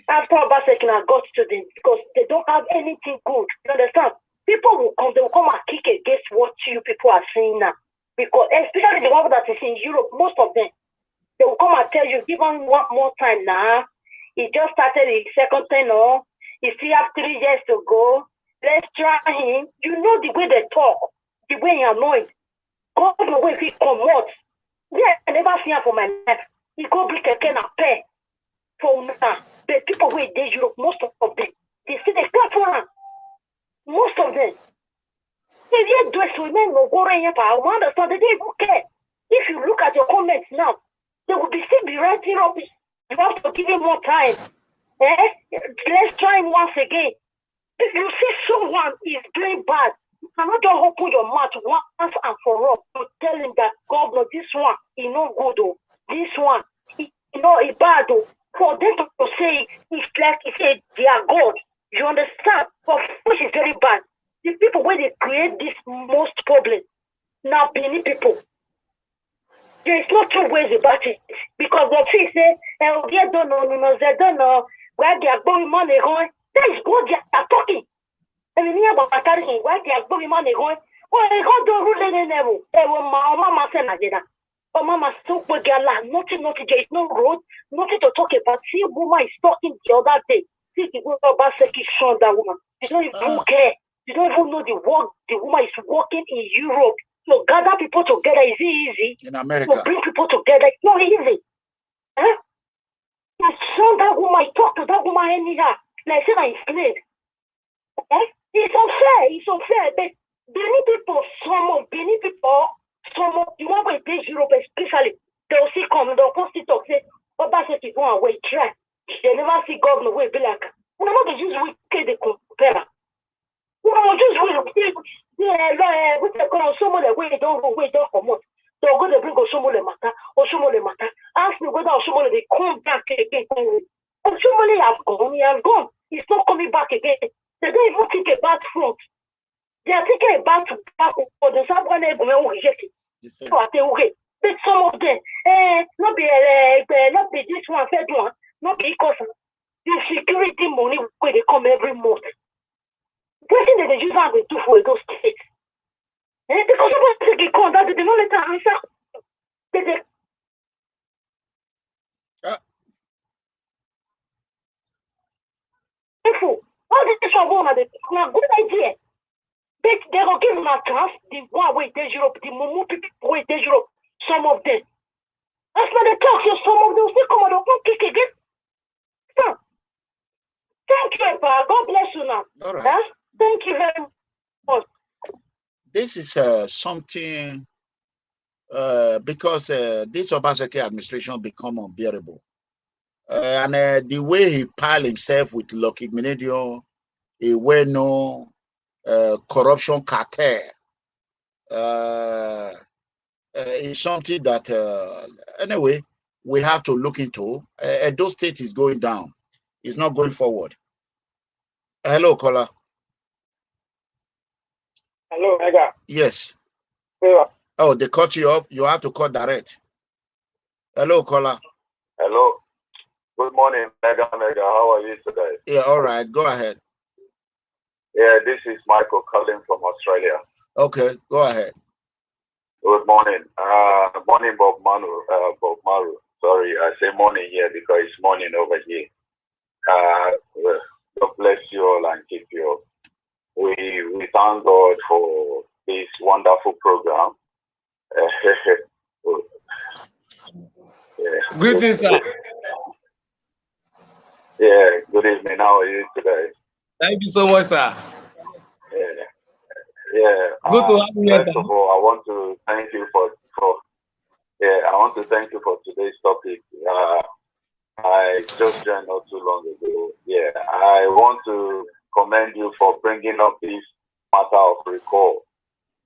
After Obaseki got to them because they don't have anything good. You understand? People will come, they will come and kick against what you people are saying now. Because especially the one that is in Europe, most of them, they will come and tell you, give them one more time now. He just started his second tenure. He still have 3 years to go. Let's try him. You know the way they talk, the way he annoyed. God the way he come out. Yeah, I never seen him for my life. He go bring a can of pay for now. The people who in Europe, most of them, they see the clap for him. Most of them. They didn't do it to men no go around here, but I understand they didn't care. If you look at your comments now, they will be still be writing up. You have to give him more time. Let's try him once again. If you see someone is doing bad, you cannot just open your mouth once and for all to tell him that governor, this one is not good though. This one is bad though. For them to say it's like they are God. You understand? But which is very bad. The people when they create this most problem now many people. There is no two ways about it. Because the thing say, they don't know where they are going money going. That is what they are talking. I mean, about why they are going money going. Oh, they go to rule in level. Mama said, oh, Mama, so nothing, there is no road, nothing to talk about. See, woman is talking the other day. See, the woman about section that woman. They don't even care. You don't even know the work the woman is working in Europe. To gather people together is easy. In America. To bring people together, it's not easy. Huh? You saw that woman, talk to that woman anyhow. Like I said, I'm slave. It's unfair. But many people, some of the one who is Europe especially, they'll see come, they'll come see talk, say, Obaseki go away, try. They never see governor will be like, we're not going to use wicked the compare. No, just wait. We can call someone that we don't come out. They're going to bring Osomole matter. Ask me whether Osomole they come back again. Osomole has gone. He has gone. He's not coming back again. They don't even think about front. They are thinking about back for the someone they will reject it. So I think okay. But some of them, not be this one, third one, not because the security money where they come every month. The thing that they use how they do for those states. Because somebody take a call that they don't let her answer. All this one are a good idea. They will give them a chance, the one way they Europe, the Mumu people way they Europe, some of them. As when they talk, so some of them still come out and kick again. Thank you, Pa. God bless you now. All right. Thank you very much. This is something because this Obaseki administration become unbearable. And the way he piled himself with Igbinedion, a well-known corruption cartel, is something that, anyway, we have to look into. Edo State is going down. It's not going forward. Hello, caller. Hello, Mega. Yes. Yeah. Oh, they cut you off. You have to call direct. Hello, caller. Hello. Good morning, Mega. How are you today? Yeah, all right. Go ahead. Yeah, this is Michael calling from Australia. Okay, go ahead. Good morning. Morning, Bob Maru. Sorry, I say morning here because it's morning over here. God bless you all and keep you all. We thank God for this wonderful program. Yeah. Greetings, sir. Yeah, good evening. How are you today? Thank you so much, sir. Yeah. Good to have you here, First of all, I want to thank you for today's topic. I just joined not too long ago. Yeah, I want to commend you for bringing up this matter of recall.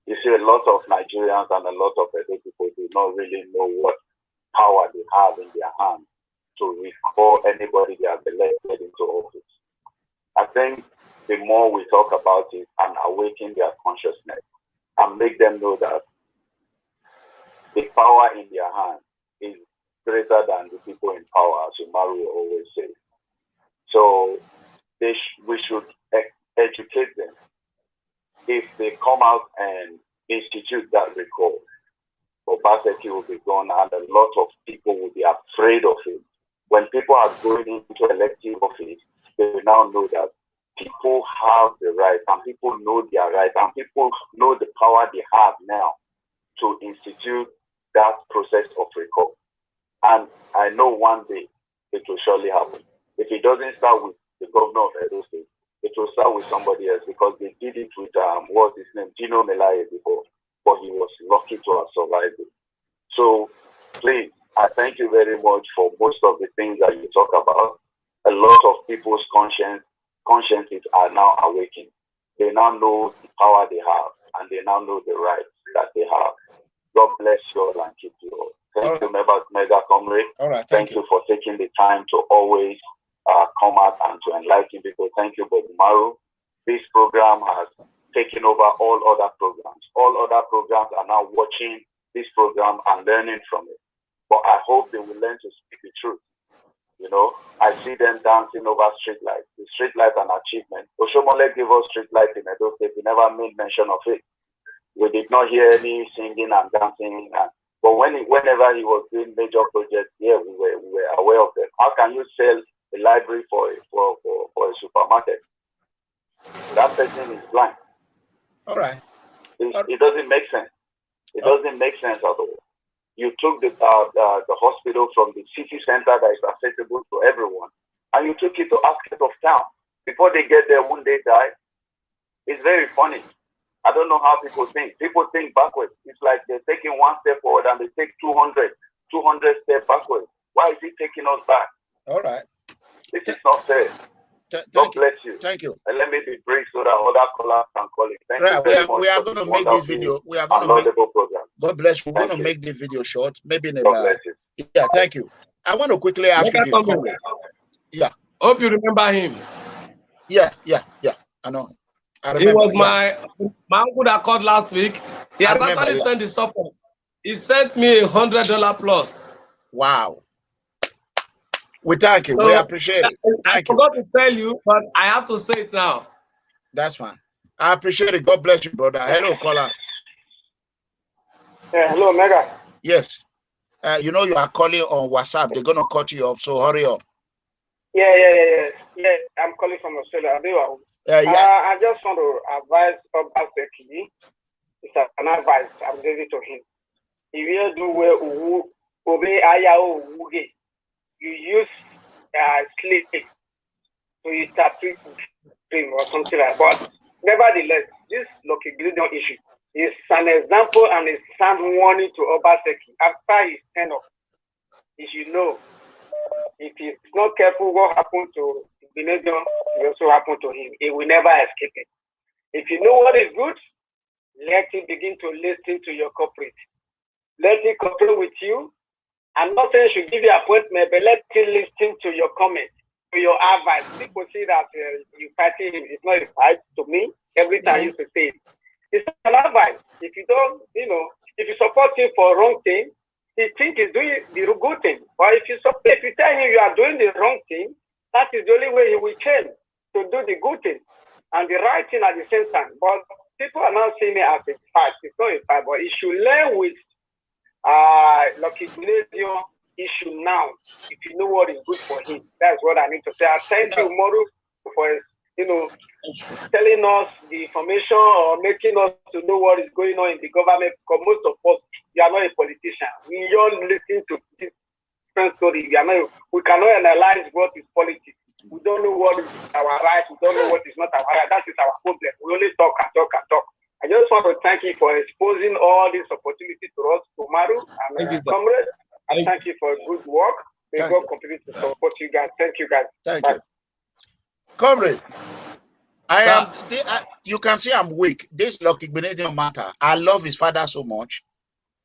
You see, a lot of Nigerians and a lot of other people do not really know what power they have in their hands to recall anybody they have elected into office. I think the more we talk about it and awaken their consciousness and make them know that the power in their hands is greater than the people in power, as UMORU always says. So we should educate them. If they come out and institute that recall, Obaseki will be gone and a lot of people will be afraid of it. When people are going into elective office, they will now know that people have the right and people know their right and people know the power they have now to institute that process of recall. And I know one day it will surely happen. If it doesn't start with the governor of Edo State, it will start with somebody else because they did it with, what's his name, Gino Melaye before, but he was lucky to have survived it. So please, I thank you very much for most of the things that you talk about. A lot of people's consciences are now awakened. They now know the power they have and they now know the rights that they have. God bless you all and keep you all. Thank you, MEGACOMRADE. All right, thank you for taking the time to always come out and to enlighten people. Thank you, Bob Umaru. This program has taken over all other programs. All other programs are now watching this program and learning from it. But I hope they will learn to speak the truth. You know, I see them dancing over street lights. The street lights are an achievement. Oshomole gave us street lights in Edo State. We never made mention of it. We did not hear any singing and dancing. But whenever he was doing major projects, yeah, we were aware of them. How can you sell a library for a supermarket? That person is blind. All right. It doesn't make sense. It doesn't make sense at all. You took the hospital from the city center that is accessible to everyone, and you took it to outskirts of town. Before they get there, won't they die? It's very funny. I don't know how people think. People think backwards. It's like they're taking one step forward and they take 200 steps backwards. Why is he taking us back? All right. This is not fair. God bless you. Thank you. And let me be brief so that other callers can call it. Thank you very much. We are going to make this video. We are going to make program. God bless you. We're going to make this video short. Maybe in God bless you. Yeah, thank you. I want to quickly ask you this, Comrade. Yeah. Hope you remember him. Yeah. I know. I remember. He was my uncle that called last week. He has actually sent the support. He sent me $100 plus. Wow. We thank you. So, we appreciate it. I forgot to tell you, but I have to say it now. That's fine. I appreciate it. God bless you, brother. Hello, caller. Yeah, hello, Mega. Yes. You know you are calling on WhatsApp. They're going to cut you off, so hurry up. Yeah. I'm calling from Australia. I just want to advise Obaseki. It's an advice I'm giving to him. If you do well, obey Ayao Wuge. You use sleep to interpret dream or something like that. But nevertheless, this Igbinedion issue is an example and a sound warning to Obaseki. After his tenure, he should know if he's not careful, what happened to Igbinedion will also happen to him. He will never escape it. If you know what is good, let him begin to listen to your corporate. Let him cooperate with you. I'm not saying you should give you appointment, but let him listen to your comments, to your advice. People see that you fighting him. It's not a fight to me. Every time I used to say it. It's an advice. If you don't, if you support him for wrong thing, he thinks he's doing the good thing. But if you tell him you are doing the wrong thing, that is the only way he will change to do the good thing and the right thing at the same time. But people are now seeing it as a fight. It's not a fight, but he should learn with Igbinedion issue now. If you know what is good for him, that's what I need to say. I thank you, UMORU, for telling us the information or making us to know what is going on in the government. Because most of us, we are not a politician. We all listen to different stories. We cannot analyze what is politics. We don't know what is our right. We don't know what is not our right. That is our problem. We only talk and talk and talk. I just want to thank you for exposing all this opportunity to us, Umaru and Comrade. And thank you for good work. May God continue to support you guys. Thank you, guys. Thank you. Comrade, you can see I'm weak. This Lucky Igbinedion matter, I love his father so much.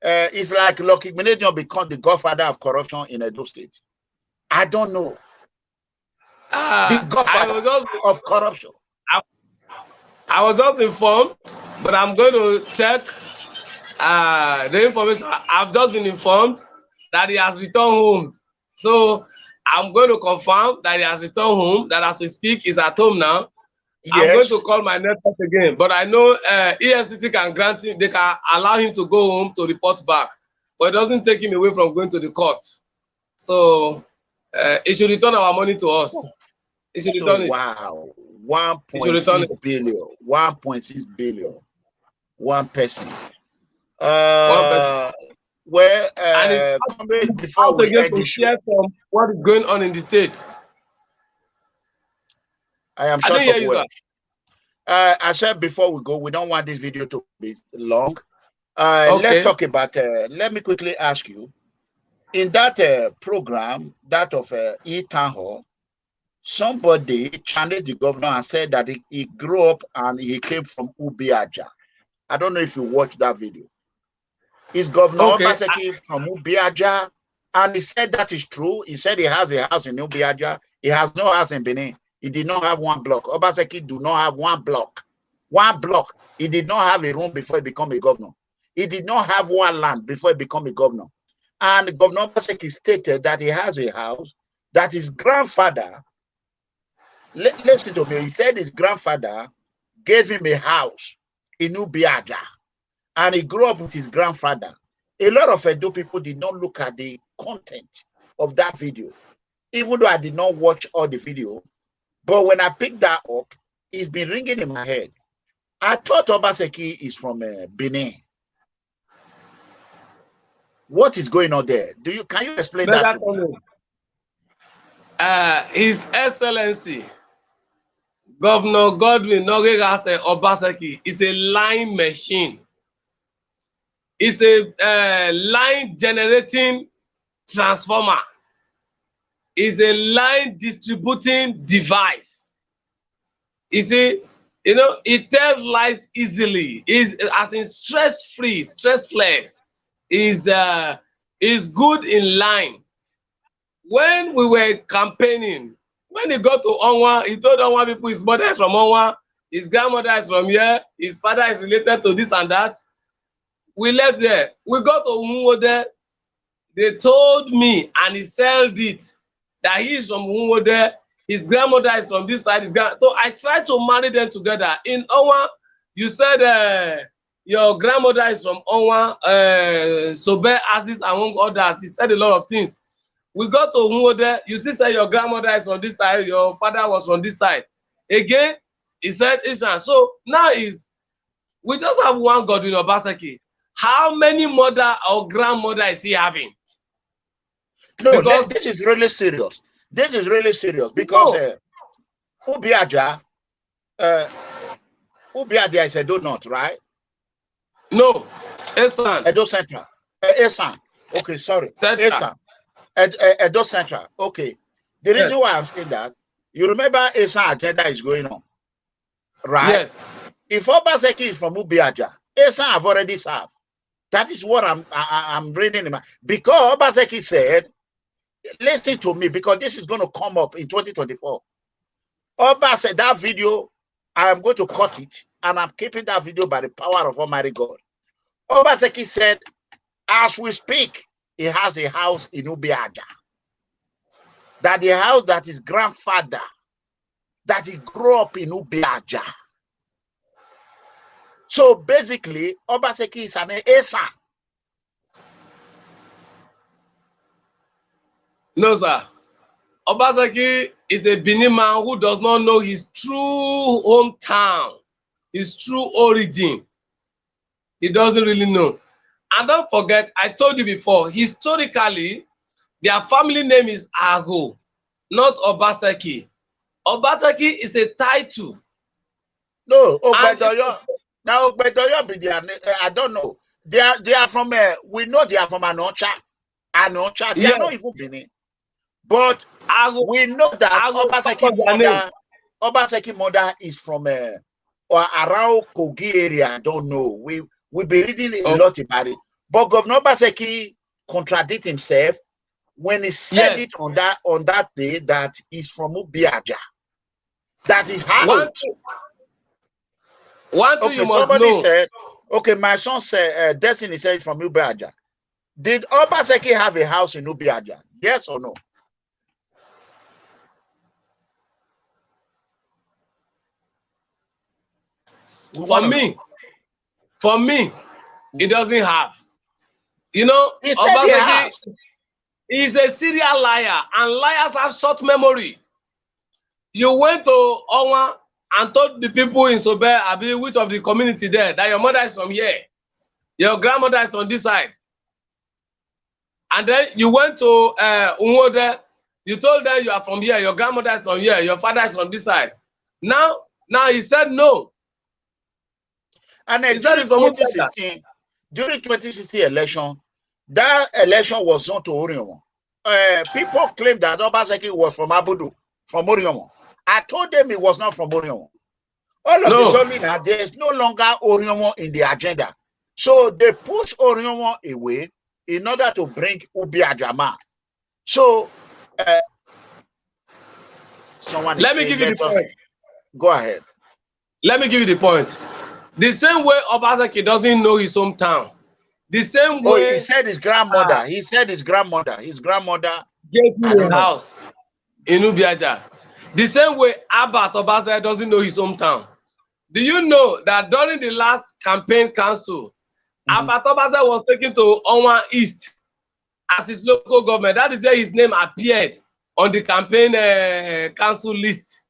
It's like Lucky Igbinedion become the godfather of corruption in Edo State. I don't know. The godfather of corruption. I was not informed, but I'm going to check the information. I've just been informed that he has returned home. So I'm going to confirm that he has returned home, that as we speak, he's at home now. Yes. I'm going to call my network again. But I know EFCC can grant him, they can allow him to go home to report back. But it doesn't take him away from going to the court. So it should return our money to us. It should return it. Wow. 1.6 billion. 1.6 billion. One person. Well, and it's before we end the show, from what is going on in the state. I am short of words. I said before we go, we don't want this video to be long. Okay. Let's talk about. Let me quickly ask you. In that program, that of E-Town Hall, somebody challenged the governor and said that he grew up and he came from Ubiaja. I don't know if you watched that video. Is Governor Obaseki from Ubiaja? And he said that is true. He said he has a house in Ubiaja. He has no house in Benin. He did not have one block. Obaseki do not have one block. One block. He did not have a room before he became a governor. He did not have one land before he became a governor. And Governor Obaseki stated that he has a house that his grandfather, listen to me, he said his grandfather gave him a house in Ubiaja. And he grew up with his grandfather. A lot of Edo people did not look at the content of that video, even though I did not watch all the video. But when I picked that up, it's been ringing in my head. I thought Obaseki is from Benin. What is going on there? Can you explain that to me? His Excellency, Governor Godwin Obaseki, is a line machine. It's a line generating transformer. It's a line distributing device. You see, it tells lies easily. Is as in stress-free, stressless. Is good in line. When we were campaigning, when he got to Onwa, he told Onwa people his mother is from Onwa, his grandmother is from here, his father is related to this and that. We left there. We got to Umuwode. They told me, and he sold it, that he is from Umuwode. His grandmother is from this side. So I tried to marry them together. In Onwa, you said your grandmother is from Onwa, Sobe Aziz, among others. He said a lot of things. We got to Umuwode. You still say your grandmother is from this side. Your father was from this side. Again, he said Ishan. So now we just have one Godwin Obaseki. How many mother or grandmother is he having? No, this is really serious. This is really serious because Ubiaja is Edo North, right? No, Esan. Edo Central. Esan. Okay, sorry. Esan. Edo Central. Okay. The reason why I'm saying that, you remember Esan agenda is going on, right? Yes. If Obaseki is from Ubiaja, Esan have already served. That is what I'm reading. Because Obaseki said, listen to me, because this is going to come up in 2024. Obaseki, that video, I am going to cut it, and I'm keeping that video by the power of Almighty God. Obaseki said, as we speak, he has a house in Ubiaja. That the house that his grandfather, that he grew up in Ubiaja. So basically, Obaseki is an Esa. No, sir. Obaseki is a Benin man who does not know his true hometown, his true origin. He doesn't really know. And don't forget, I told you before, historically, their family name is Ago, not Obaseki. Obaseki is a title. No, Ogbedoyo. Now, but I don't know. They are from we know they are from Anocha. They are not even Benin. But we know that Obaseki mother is from or around Kogi area. I don't know. We've been reading a lot about it. But Governor Obaseki contradict himself when he said it on that day that he's from Ubiaja. That is how. Somebody said, okay, my son said, Destiny said from Ubiaja. Did Obaseki have a house in Ubiaja? Yes or no? For me, he doesn't have. You know, Obaseki is a serial liar, and liars have short memory. You went to Onwa and told the people in Sobe, Abi, which of the community there, that your mother is from here, your grandmother is on this side. And then you went to Umode, you told them you are from here, your grandmother is from here, your father is from this side. Now he said no. And during 2016 election, that election was not to Oriomo. People claimed that Obaseki was from Abudu, from Oriomo. I told them it was not from Oriomo. All of a sudden, there is no longer Oriomo in the agenda. So they push Oriomo away in order to bring Ubiajama. So, let me give you the point. Go ahead. Let me give you the point. The same way Obaseki doesn't know his hometown. The same way. He said his grandmother. His grandmother gave him a house in Ubiaja. The same way Abat Obaseki doesn't know his hometown. Do you know that during the last campaign council, Abat Obaseki was taken to Onwa East as his local government? That is where his name appeared on the campaign council list.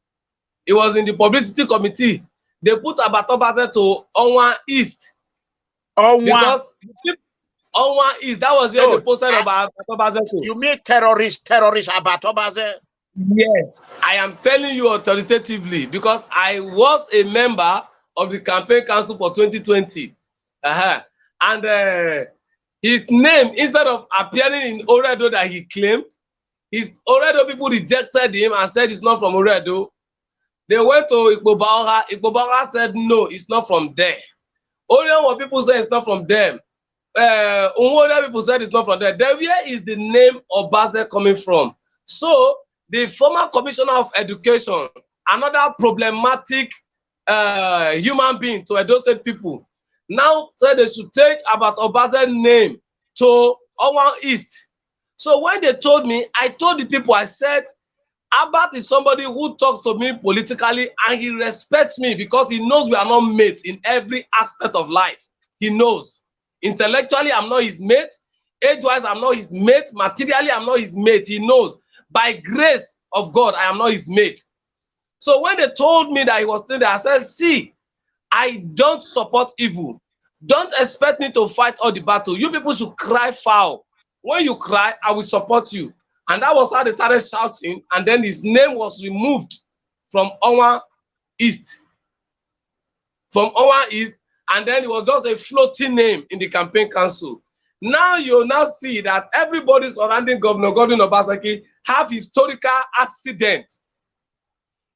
It was in the publicity committee. They put Abat Obaseki to Onwa East. Because Onwa East, that was where they posted about Abat Obaseki. You mean terrorist Abat Obaseki? Yes, I am telling you authoritatively because I was a member of the campaign council for 2020. And his name, instead of appearing in Oredo that he claimed, his Oredo people rejected him and said it's not from Oredo. They went to Igbobaha. Igbobaha said no, it's not from there. Oredo people said it's not from them. Umoda people said it's not from there. Then where is the name of Obaseki coming from? So the former commissioner of education, another problematic human being to Edo State people, now said they should take Abat Obaseki's name to Onwa East. So when they told me, I told the people, I said, Abat is somebody who talks to me politically and he respects me because he knows we are not mates in every aspect of life. He knows. Intellectually, I'm not his mate. Age-wise, I'm not his mate. Materially, I'm not his mate. He knows. By grace of God, I am not his mate. So when they told me that he was still there, I said, see, I don't support evil. Don't expect me to fight all the battle. You people should cry foul. When you cry, I will support you. And that was how they started shouting. And then his name was removed from Onwa East. From Onwa East. And then it was just a floating name in the campaign council. Now you now see that everybody surrounding Governor Godwin Obaseki have historical accident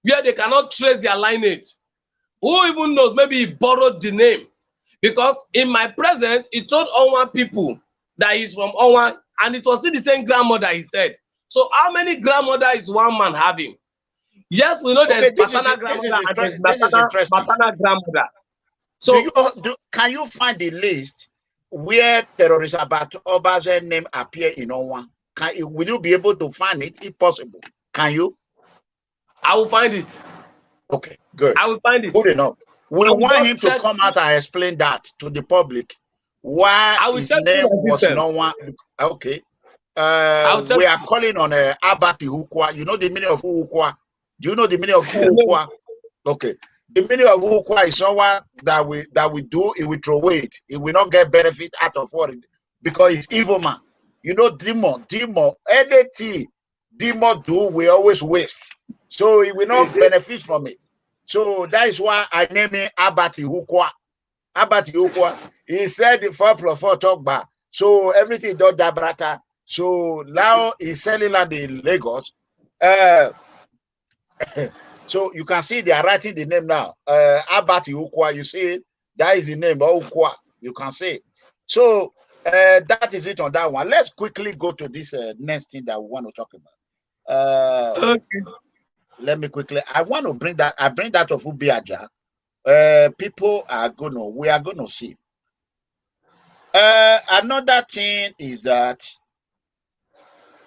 where they cannot trace their lineage. Who even knows? Maybe he borrowed the name. Because in my presence, he told Onwa people that he's from Onwa, and it was still the same grandmother, he said. So how many grandmother is one man having? Yes, we know there's maternal grandmother and there's maternal grandmother. So can you find the list where terrorists Abat Obaseki's name appear in Onwa? Will you be able to find it if possible? Can you? I will find it. Okay, good. I will find it. Good enough. We want him to come out and explain that to the public. Why his name was Onwa. Okay. We are calling on Abat TUHUKUA. You know the meaning of TUHUKUA? Do you know the meaning of TUHUKUA? Okay. The meaning of TUHUKUA is someone that we do, it will throw away it. It will not get benefit out of what it, because it's evil man. You know, demon, anything demon do, we always waste. So it will not benefit from it. So that is why I name it Abat TUHUKUA. Abati Ukwa. He said the 4 + 4 talk back. So everything done that brata. So now he's selling land in Lagos. So you can see they are writing the name now. Abati Ukwa, you see it? That is the name, Ukwa. You can see it. So that is it on that one. Let's quickly go to this next thing that we want to talk about. Okay. Let me quickly. I want to bring that. I bring that of Ubiaja. People are we are gonna see. Another thing is that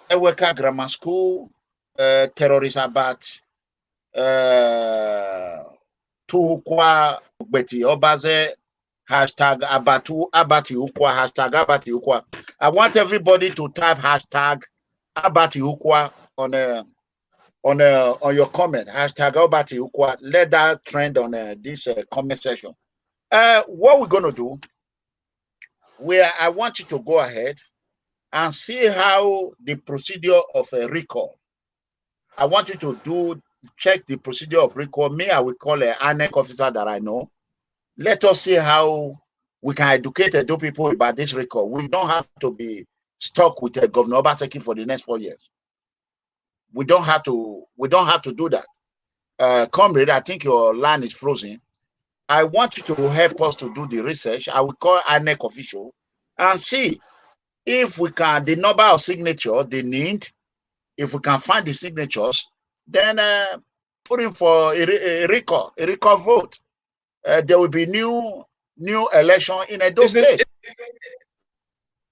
EWEKA Grammar School, terrorist about TUHUKUA, OGBETI, OBAZEE, hashtag #AbatiUkwa, hashtag #AbatiUkwa. I want everybody to type hashtag #AbatiUkwa on your comment, hashtag #AbatiUkwa. Let that trend on this comment section. What we're gonna do, I want you to go ahead and see how the procedure of a recall. I want you to check the procedure of recall. Me, I will call an ANEC officer that I know. Let us see how we can educate the people about this recall. We don't have to be stuck with Governor Obaseki for the next 4 years. We don't have to do that. Comrade, I think your line is frozen. I want you to help us to do the research. I will call ANEC official and see if we can, the number of signatures they need, if we can find the signatures, then put in for a recall vote. There will be new election in Edo State.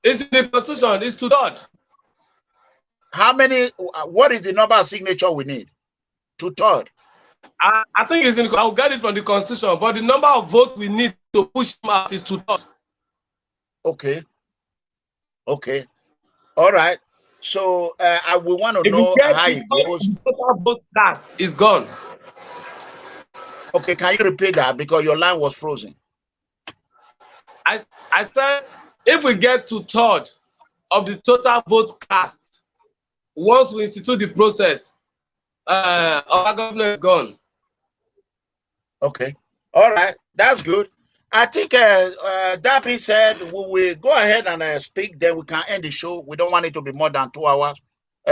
It's in the Constitution. It's 2/3. How many? What is the number of signature we need? 2/3. I think it's in. I'll get it from the Constitution, but the number of votes we need to push him out is 2/3. Okay. Okay. All right. So I will want to know how it goes. The total vote cast is gone. Okay, can you repeat that because your line was frozen? I said if we get 2/3 of the total vote cast, once we institute the process, our government is gone. Okay. All right. That's good. I think that being said, we will go ahead and speak. Then we can end the show. We don't want it to be more than 2 hours.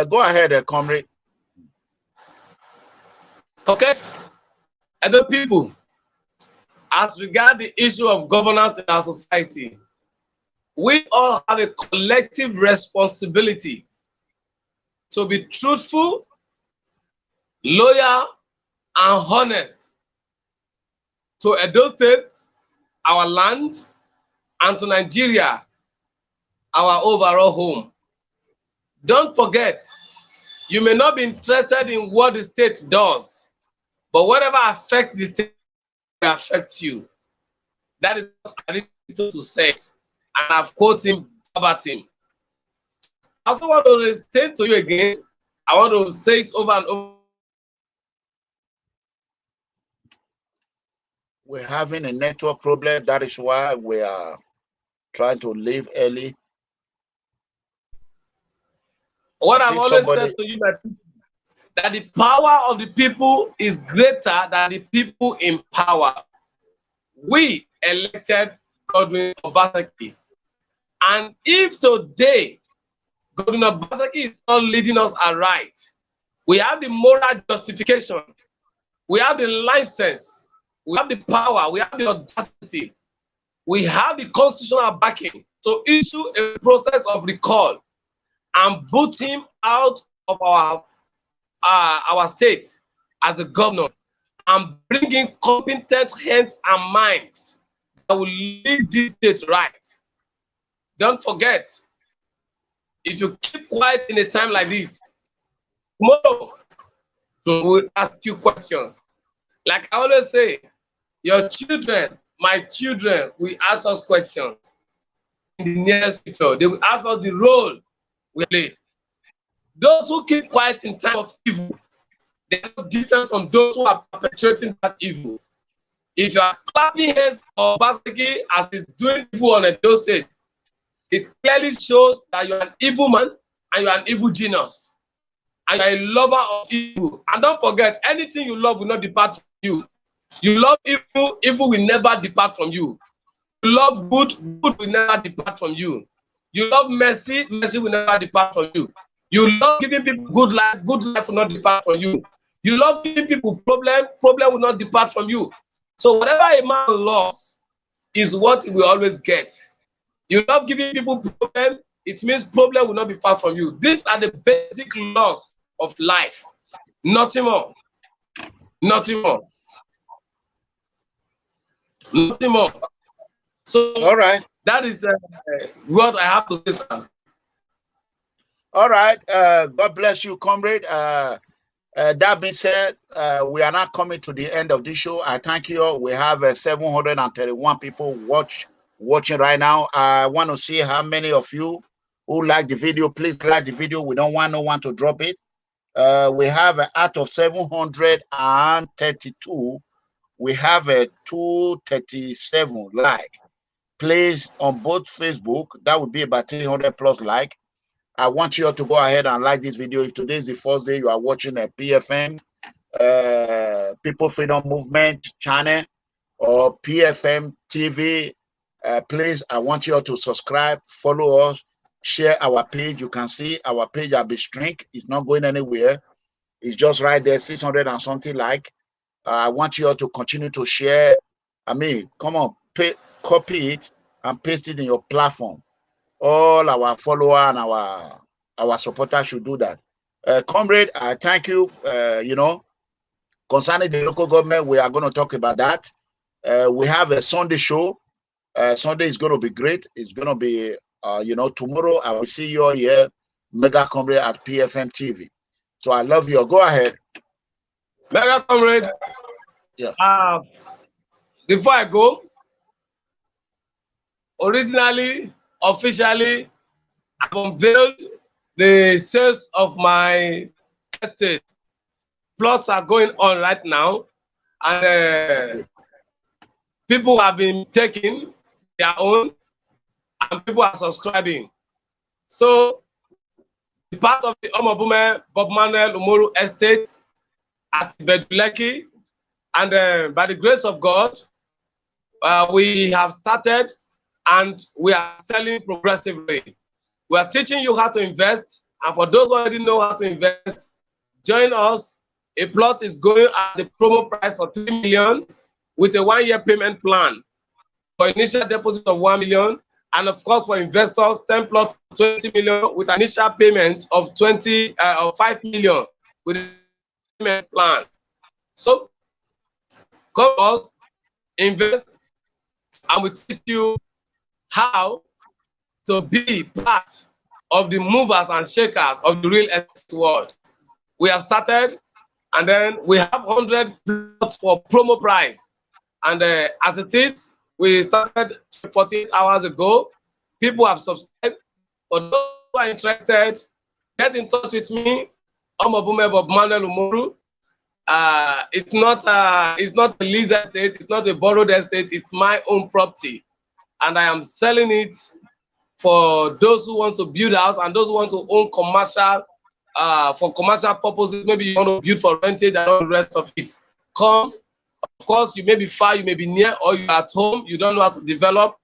Go ahead, comrade. Okay. And the people, as regard the issue of governance in our society, we all have a collective responsibility to be truthful, loyal, and honest to Edo State, our land, and to Nigeria, our overall home. Don't forget, you may not be interested in what the state does, but whatever affects the state affects you. That is what Aristotle said, and I've quoted him verbatim. I also want to restate to you again. I want to say it over and over. We're having a network problem. That is why we are trying to leave early. What I've always said to you, that the power of the people is greater than the people in power. We elected Godwin Obaseki. And if today Godwin Obaseki is not leading us aright, we have the moral justification, we have the license, we have the power, we have the audacity, we have the constitutional backing to issue a process of recall and boot him out of our state as the governor and bring in competent hands and minds that will lead this state right. Don't forget, if you keep quiet in a time like this, tomorrow we'll ask you questions. Like I always say, your children, my children, will ask us questions in the nearest future. They will ask us the role we played. Those who keep quiet in time of evil, they are not different from those who are perpetrating that evil. If you are clapping hands for Obaseki as he's doing evil on Edo State, it clearly shows that you are an evil man and you are an evil genius. And you are a lover of evil. And don't forget, anything you love will not depart from you. You love evil, evil will never depart from you. You love good, good will never depart from you. You love mercy, mercy will never depart from you. You love giving people good life will not depart from you. You love giving people problem will not depart from you. So whatever a man loves is what he will always get. You love giving people problem, it means problem will not be far from you. These are the basic laws of life. Nothing more. Nothing more. Nothing more. So all right, that is what I have to say, sir. All right. God bless you, comrade. That being said, we are not coming to the end of this show. I thank you all. We have 731 people watching right now. I want to see how many of you who like the video. Please like the video. We don't want no one to drop it. We have out of 732, we have a 237 like. Please, on both Facebook, that would be about 300 plus like. I want you all to go ahead and like this video. If today is the first day you are watching a PFM, People Freedom Movement channel, or PFM TV, please, I want you all to subscribe, follow us, share our page. You can see our page has been shrink. It's not going anywhere. It's just right there, 600 and something like. I want you all to continue to share. I mean, come on, copy it and paste it in your platform. All our followers and our supporters should do that. Comrade, I thank you. You know, concerning the local government, we are going to talk about that. We have a Sunday show. Sunday is going to be great. It's going to be, you know, tomorrow I will see you all here, MEGACOMRADE at PFM TV. So I love you. Go ahead. MEGACOMRADE. Yeah. Before I go, originally, officially, I've unveiled the sales of my estate. Plots are going on right now, and people have been taking their own, and people are subscribing. So, the part of the Omobume Bob Manuel UMORU estate at Igbinedion, and by the grace of God, we have started and we are selling progressively. We are teaching you how to invest, and for those who already know how to invest, join us. A plot is going at the promo price for 3 million with a 1-year payment plan for initial deposit of 1 million, and of course for investors, 10 plots 20 million with an initial payment of 5 million with a payment plan. So come us, invest, and we teach you how to be part of the movers and shakers of the real estate world. We have started, and then we have 100 plots for promo price. And as it is, we started 48 hours ago. People have subscribed. For those who are interested, get in touch with me. Omobume Bob Manuel UMORU. It's not a lease estate. It's not a borrowed estate. It's my own property, and I am selling it for those who want to build a house and those who want to own commercial, for commercial purposes. Maybe you want to build for rented and all the rest of it. Come. Of course, you may be far, you may be near, or you're at home, you don't know how to develop.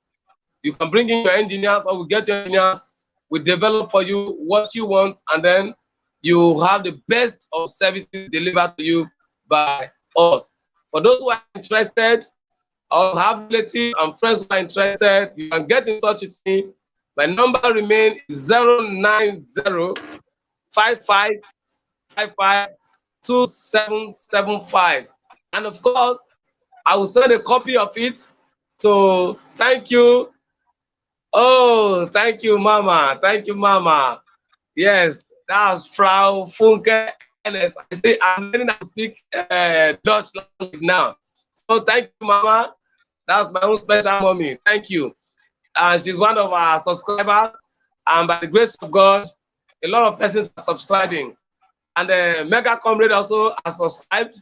You can bring in your engineers, or we get your engineers. We develop for you what you want, and then you have the best of services delivered to you by us. For those who are interested, or have relatives and friends who are interested, you can get in touch with me. My number remains 090-5555-2775. And of course, I will send a copy of it to thank you. Oh, thank you, Mama. Thank you, Mama. Yes, that's Frau Funke. I say I'm learning to speak Dutch language now. So thank you, Mama. That's my own special mommy. Thank you. She's one of our subscribers. And by the grace of God, a lot of persons are subscribing. And MEGACOMRADE also has subscribed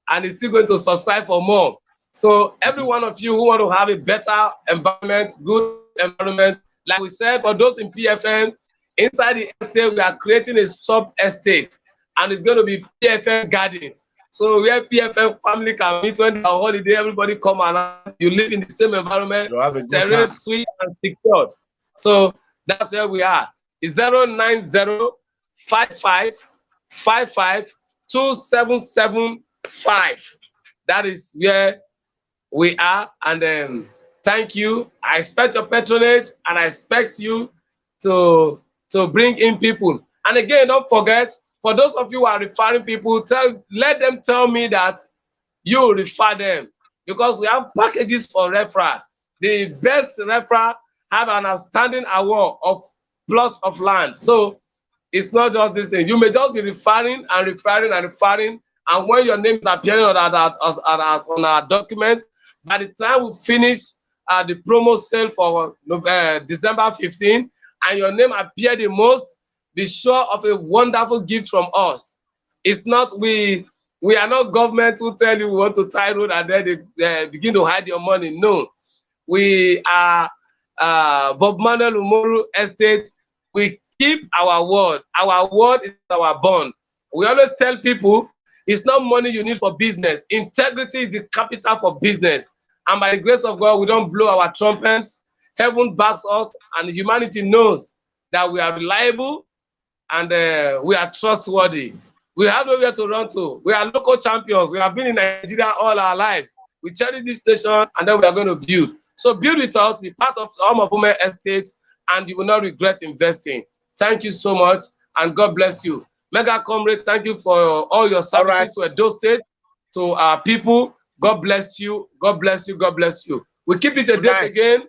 and is still going to subscribe for more. So every one of you who want to have a better environment, good environment, like we said, for those in PFM, inside the estate, we are creating a sub-estate. And it's going to be PFM Gardens. So where PFM family can meet when they're on holiday, everybody come and you live in the same environment, stereo, sweet and secured. So that's where we are. It's 090-5555-2775. That is where we are. And thank you. I expect your patronage, and I expect you to bring in people. And again, don't forget, for those of you who are referring people, let them tell me that you refer them, because we have packages for referral. The best referral have an outstanding award of plots of land. So it's not just this thing. You may just be referring and referring and referring, and when your name is appearing on our document, by the time we finish the promo sale for December 15, and your name appeared the most, be sure of a wonderful gift from us. It's not, we are not government who tell you we want to tie road and then they begin to hide your money. No, we are MANUEL UMORU Estate. We keep our word. Our word is our bond. We always tell people it's not money you need for business. Integrity is the capital for business. And by the grace of God, we don't blow our trumpets. Heaven backs us, and humanity knows that we are reliable and we are trustworthy. We have nowhere to run to. We are local champions. We have been in Nigeria all our lives. We cherish this nation, and then we are going to build. So build with us, be part of Women Estate, and you will not regret investing. Thank you so much, and God bless you. MEGACOMRADE, thank you for all your services to Edo State, to our people. God bless you. God bless you. God bless you. We keep it a date again,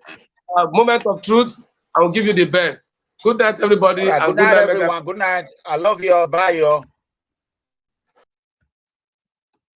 moment of truth, and we'll give you the best. Good night, everybody. Right, and good night, everyone. Good night. I love you. Bye, y'all.